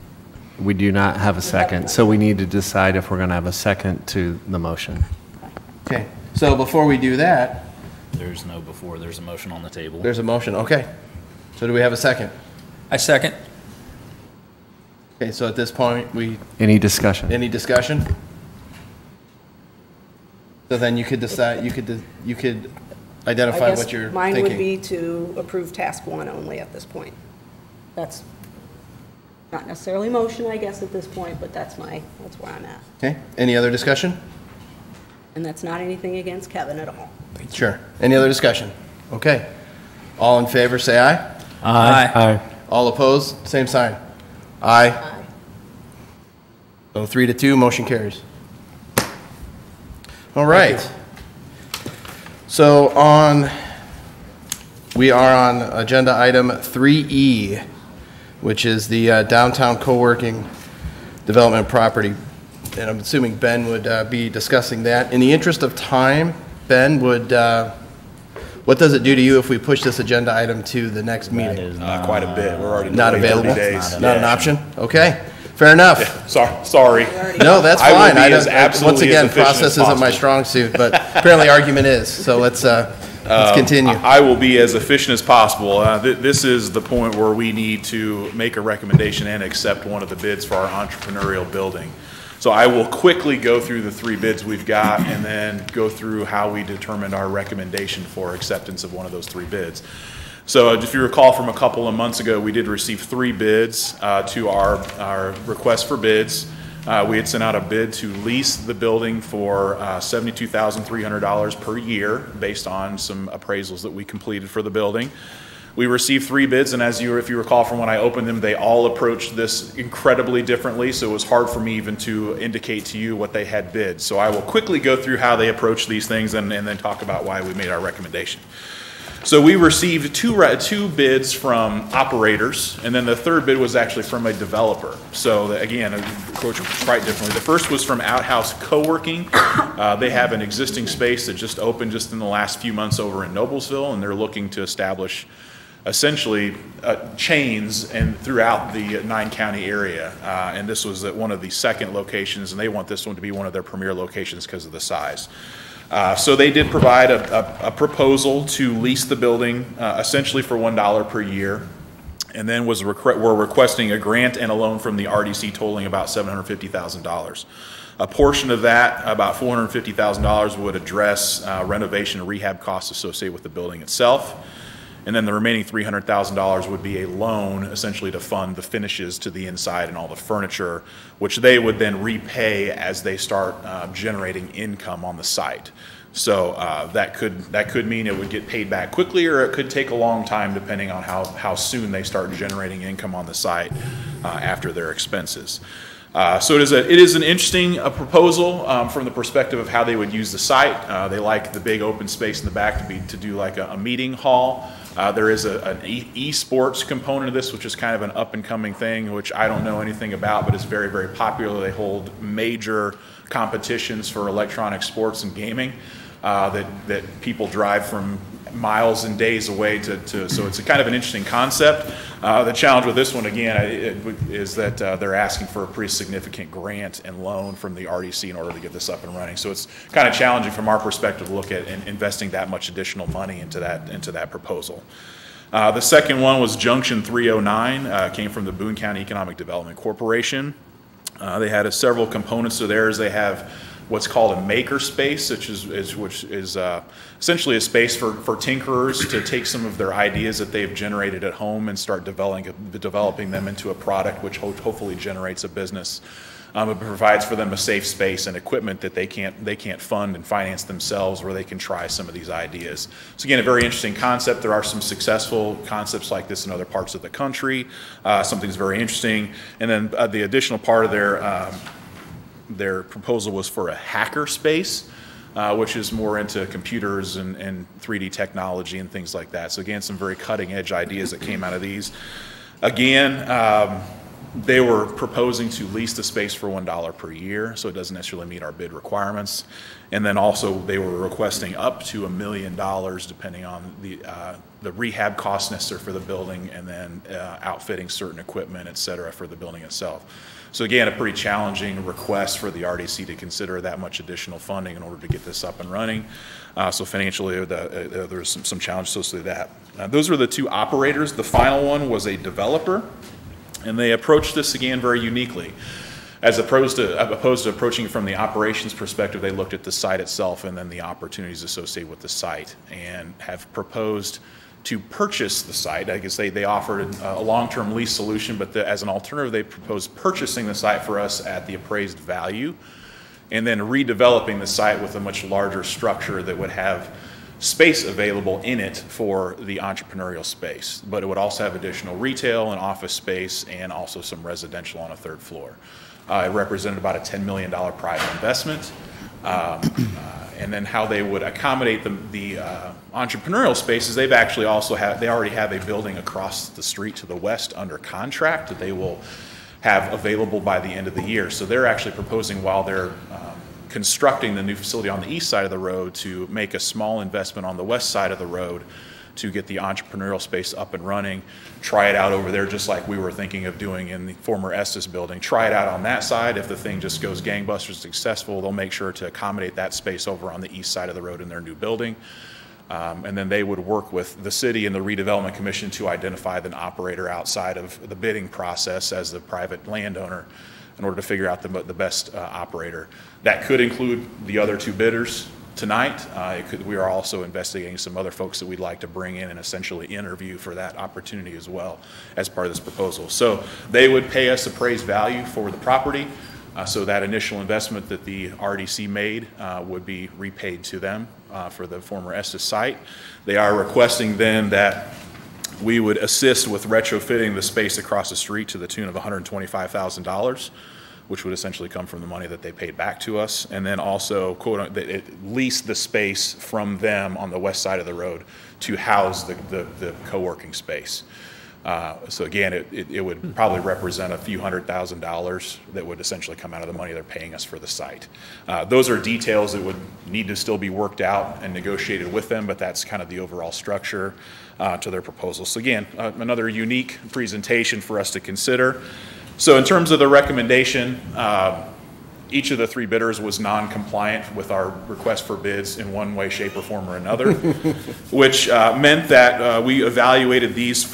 We do not have a second, so we need to decide if we're going to have a second to the motion. Okay, so before we do that. There's a motion on the table. There's a motion, okay. So do we have a second? I second. Okay, so at this point, Any discussion? Any discussion? So then you could decide, you could identify what you're thinking. Mine would be to approve task 1 only at this point. That's not necessarily motion, I guess, at this point, but that's where I'm at. Okay, any other discussion? And that's not anything against Kevin at all. Sure. Any other discussion? Okay. All in favor, say aye. Aye. Aye. All opposed, same sign. Aye. Aye. So 3-2, motion carries. All right. So we are on agenda item 3E, which is the downtown co-working development property. And I'm assuming Ben would be discussing that. In the interest of time, Ben, what does it do to you if we push this agenda item to the next meeting? Quite a bit. We're already Not delayed 30 available? days. Not an option? Okay, fair enough. Sorry. No, that's I will fine. be as absolutely Once again, as efficient process as isn't my possible. strong suit, but apparently argument is. So let's continue. I will be as efficient as possible. This is the point where we need to make a recommendation and accept one of the bids for our entrepreneurial building. So I will quickly go through the 3 bids we've got and then go through how we determined our recommendation for acceptance of one of those 3 bids. So if you recall from a couple of months ago, we did receive 3 bids to our request for bids. We had sent out a bid to lease the building for $72,300 per year based on some appraisals that we completed for the building. We received 3 bids, and if you recall from when I opened them, they all approached this incredibly differently, so it was hard for me even to indicate to you what they had bid. So I will quickly go through how they approach these things and then talk about why we made our recommendation. So we received two bids from operators, and then the 3rd bid was actually from a developer. So again, approach quite differently. The first was from Outhouse Co-working. They have an existing space that just opened just in the last few months over in Noblesville, and they're looking to establish essentially chains and throughout the 9-county area. And this was at one of the 2nd locations, and they want this one to be one of their premier locations because of the size. So they did provide a proposal to lease the building essentially for $1 per year, and then were requesting a grant and a loan from the RDC totaling about $750,000. A portion of that, about $450,000, would address renovation and rehab costs associated with the building itself. And then the remaining $300,000 would be a loan essentially to fund the finishes to the inside and all the furniture, which they would then repay as they start generating income on the site. So that could mean it would get paid back quickly, or it could take a long time depending on how soon they start generating income on the site after their expenses. So it is an interesting proposal from the perspective of how they would use the site. They like the big open space in the back to do like a meeting hall. There is an e-sports component of this, which is kind of an up-and-coming thing, which I don't know anything about, but it's very, very popular. They hold major competitions for electronic sports and gaming that people drive from miles and days away to so it's a kind of an interesting concept. The challenge with this one, again, is that they're asking for a pretty significant grant and loan from the RDC in order to get this up and running. So it's kind of challenging from our perspective to look at investing that much additional money into that proposal. The second one was Junction 309, came from the Boone County Economic Development Corporation. They had several components to theirs. They have what's called a maker space, which is essentially a space for tinkerers to take some of their ideas that they've generated at home and start developing them into a product which hopefully generates a business. It provides for them a safe space and equipment that they can't fund and finance themselves, where they can try some of these ideas. So again, a very interesting concept. There are some successful concepts like this in other parts of the country. Something's very interesting. And then the additional part of their proposal was for a hacker space, which is more into computers and 3D technology and things like that. So again, some very cutting edge ideas that came out of these. Again, they were proposing to lease the space for $1 per year, so it doesn't necessarily meet our bid requirements. And then also they were requesting up to $1 million depending on the rehab costs necessary for the building, and then outfitting certain equipment, et cetera, for the building itself. So again, a pretty challenging request for the RDC to consider that much additional funding in order to get this up and running. So financially, there's some challenges associated with that. Those were the two operators. The final one was a developer, and they approached this again very uniquely. As opposed to approaching it from the operations perspective, they looked at the site itself and then the opportunities associated with the site, and have proposed to purchase the site. I guess they offered a long-term lease solution, but as an alternative, they proposed purchasing the site for us at the appraised value, and then redeveloping the site with a much larger structure that would have space available in it for the entrepreneurial space, but it would also have additional retail and office space, and also some residential on a third floor. It represented about a $10 million private investment. And then how they would accommodate the entrepreneurial spaces, they already have a building across the street to the west under contract that they will have available by the end of the year. So they're actually proposing, while they're constructing the new facility on the east side of the road, to make a small investment on the west side of the road to get the entrepreneurial space up and running, try it out over there just like we were thinking of doing in the former Estes building. Try it out on that side. If the thing just goes gangbusters successful, they'll make sure to accommodate that space over on the east side of the road in their new building. And then they would work with the city and the Redevelopment Commission to identify an operator outside of the bidding process as the private landowner in order to figure out the best operator. That could include the other two bidders tonight. We are also investigating some other folks that we'd like to bring in and essentially interview for that opportunity as well as part of this proposal. So they would pay us appraised value for the property. So that initial investment that the RDC made would be repaid to them for the former Estes site. They are requesting then that we would assist with retrofitting the space across the street to the tune of $125,000, which would essentially come from the money that they paid back to us, and then also lease the space from them on the west side of the road to house the co-working space. So again, it would probably represent a few $100,000 that would essentially come out of the money they're paying us for the site. Those are details that would need to still be worked out and negotiated with them, but that's kind of the overall structure to their proposal. So again, another unique presentation for us to consider. So in terms of the recommendation, each of the three bidders was non-compliant with our request for bids in one way, shape, or form or another, which meant that we evaluated these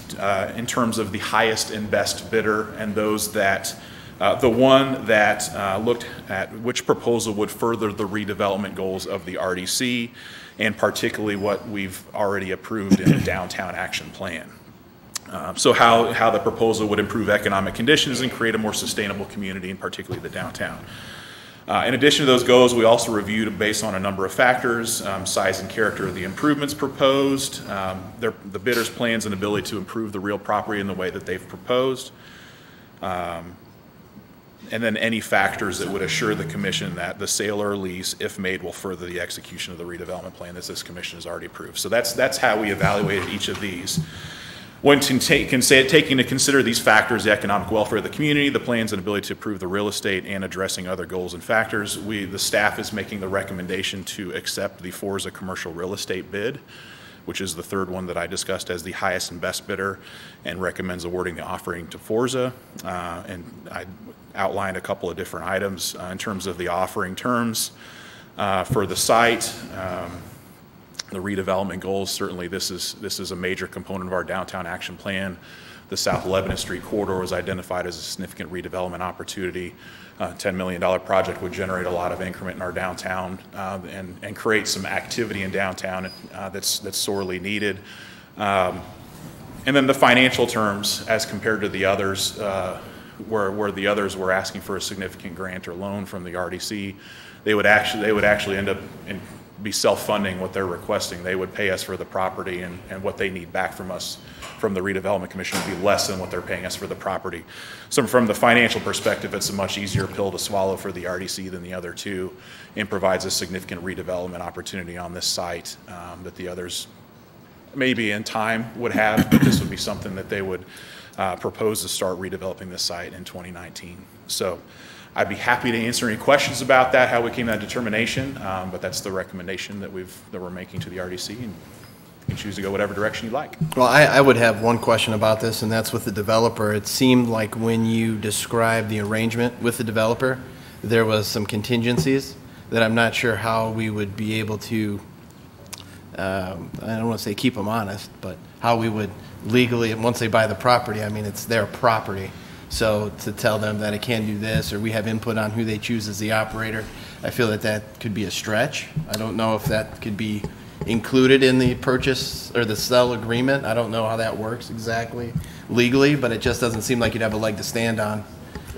in terms of the highest and best bidder, and those that The one that looked at which proposal would further the redevelopment goals of the RDC, and particularly what we've already approved in the Downtown Action Plan. So how the proposal would improve economic conditions and create a more sustainable community, and particularly the downtown. In addition to those goals, we also reviewed based on a number of factors, size and character of the improvements proposed, the bidder's plans and ability to improve the real property in the way that they've proposed, and then any factors that would assure the commission that the sale or lease, if made, will further the execution of the redevelopment plan that this commission has already approved. So that's how we evaluated each of these. When taking into consider these factors, the economic welfare of the community, the plans and ability to improve the real estate, and addressing other goals and factors, the staff is making the recommendation to accept the Forza commercial real estate bid, which is the third one that I discussed as the highest and best bidder, and recommends awarding the offering to Forza. And I outlined a couple of different items in terms of the offering terms for the site. The redevelopment goals, certainly this is a major component of our downtown action plan. The South Lebanon Street corridor was identified as a significant redevelopment opportunity. $10 million project would generate a lot of increment in our downtown and create some activity in downtown that's sorely needed. And then the financial terms as compared to the others, where the others were asking for a significant grant or loan from the RDC, they would actually end up be self-funding what they're requesting. They would pay us for the property, and what they need back from us from the redevelopment commission would be less than what they're paying us for the property. So from the financial perspective, it's a much easier pill to swallow for the RDC than the other two, and provides a significant redevelopment opportunity on this site that the others maybe in time would have, but this would be something that they would propose to start redeveloping this site in 2019. So I'd be happy to answer any questions about that, how we came to that determination, but that's the recommendation that we're making to the RDC, and you can choose to go whatever direction you like. Well, I would have one question about this, and that's with the developer. It seemed like when you described the arrangement with the developer, there was some contingencies that I'm not sure how we would be able to, I don't want to say keep them honest, but how we would legally, once they buy the property, I mean, it's their property. So to tell them that it can do this, or we have input on who they choose as the operator, I feel that that could be a stretch. I don't know if that could be included in the purchase or the sell agreement. I don't know how that works exactly legally, but it just doesn't seem like you'd have a leg to stand on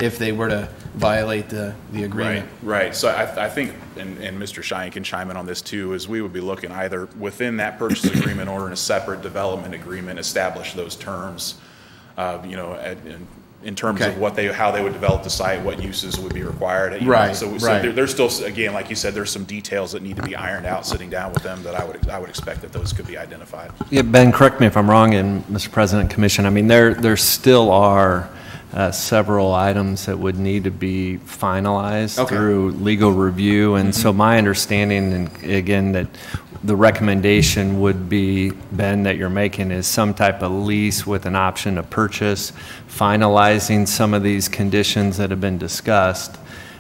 if they were to violate the agreement. Right. So I think, and Mr. Cheyenne can chime in on this too, is we would be looking either within that purchase agreement or in a separate development agreement, establish those terms, in terms of how they would develop the site, what uses would be required. Right. So there's still, again, like you said, there's some details that need to be ironed out sitting down with them that I would expect that those could be identified. Yeah, Ben, correct me if I'm wrong, and Mr. President, Commission, I mean, there still are several items that would need to be finalized through legal review, and so my understanding, and again, that the recommendation would be, Ben, that you're making is some type of lease with an option to purchase, finalizing some of these conditions that have been discussed,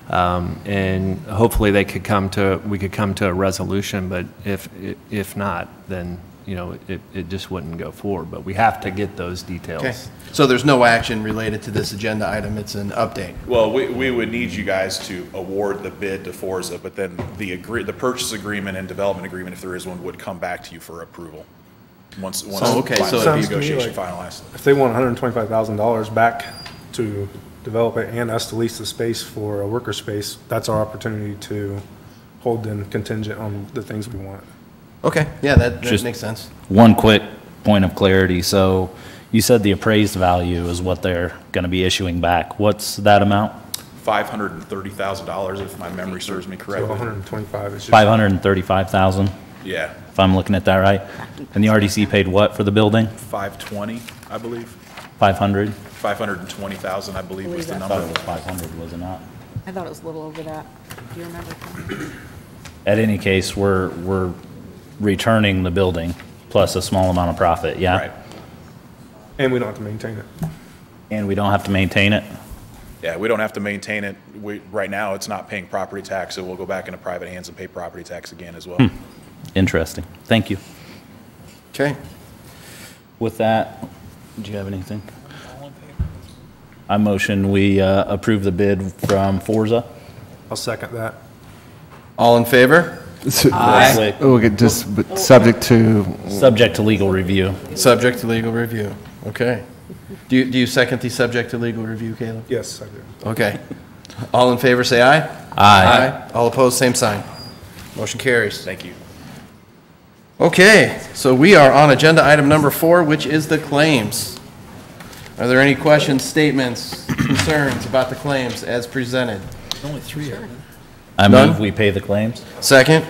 and hopefully we could come to a resolution, but if not, then it just wouldn't go forward. But we have to get those details. Okay. So there's no action related to this agenda item, it's an update. Well, we would need you guys to award the bid to Forza, but then the purchase agreement and development agreement, if there is one, would come back to you for approval once the negotiation finalized. If they want $125,000 back to develop it and us to lease the space for a worker space, that's our opportunity to hold them contingent on the things we want. Okay, yeah, that makes sense. One quick point of clarity. So you said the appraised value is what they're going to be issuing back. What's that amount? $530,000, if my memory serves me correctly. So 125 is just $535,000. Yeah. If I'm looking at that right. And the RDC paid what for the building? $520, I believe. 500. 520,000, I believe was the I number. thought it was 500, was it not? I thought it was a little over that. Do you remember? At any case, we're returning the building plus a small amount of profit, yeah? Right. and we don't have to maintain it. And we don't have to maintain it? Yeah, we don't have to maintain it. Right now, it's not paying property tax, so we'll go back into private hands and pay property tax again as well. Interesting. Thank you. Okay. With that, do you have anything? I motion we approve the bid from Forza. I'll second that. All in favor? Aye. Okay, just but subject to, Subject to legal review. Subject to legal review. Okay. Do you second the subject to legal review, Caleb? Yes, I do. Okay. All in favor, say aye. Aye. All opposed, same sign. Motion carries. Thank you. Okay, so we are on agenda item number 4, which is the claims. Are there any questions, statements, concerns about the claims as presented? Only 3 of them. I None? move we pay the claims. Second?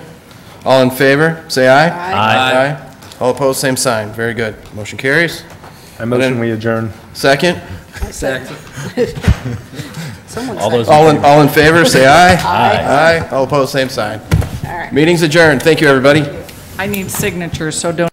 All in favor, say aye. Aye. Aye. All opposed, same sign. Very good. Motion carries. I motion we adjourn. Second? Second. Someone All said- those. All in favor, say aye. Aye. Aye. All opposed, same sign. All right. Meeting's adjourned. Thank you, everybody. I need signatures, so don't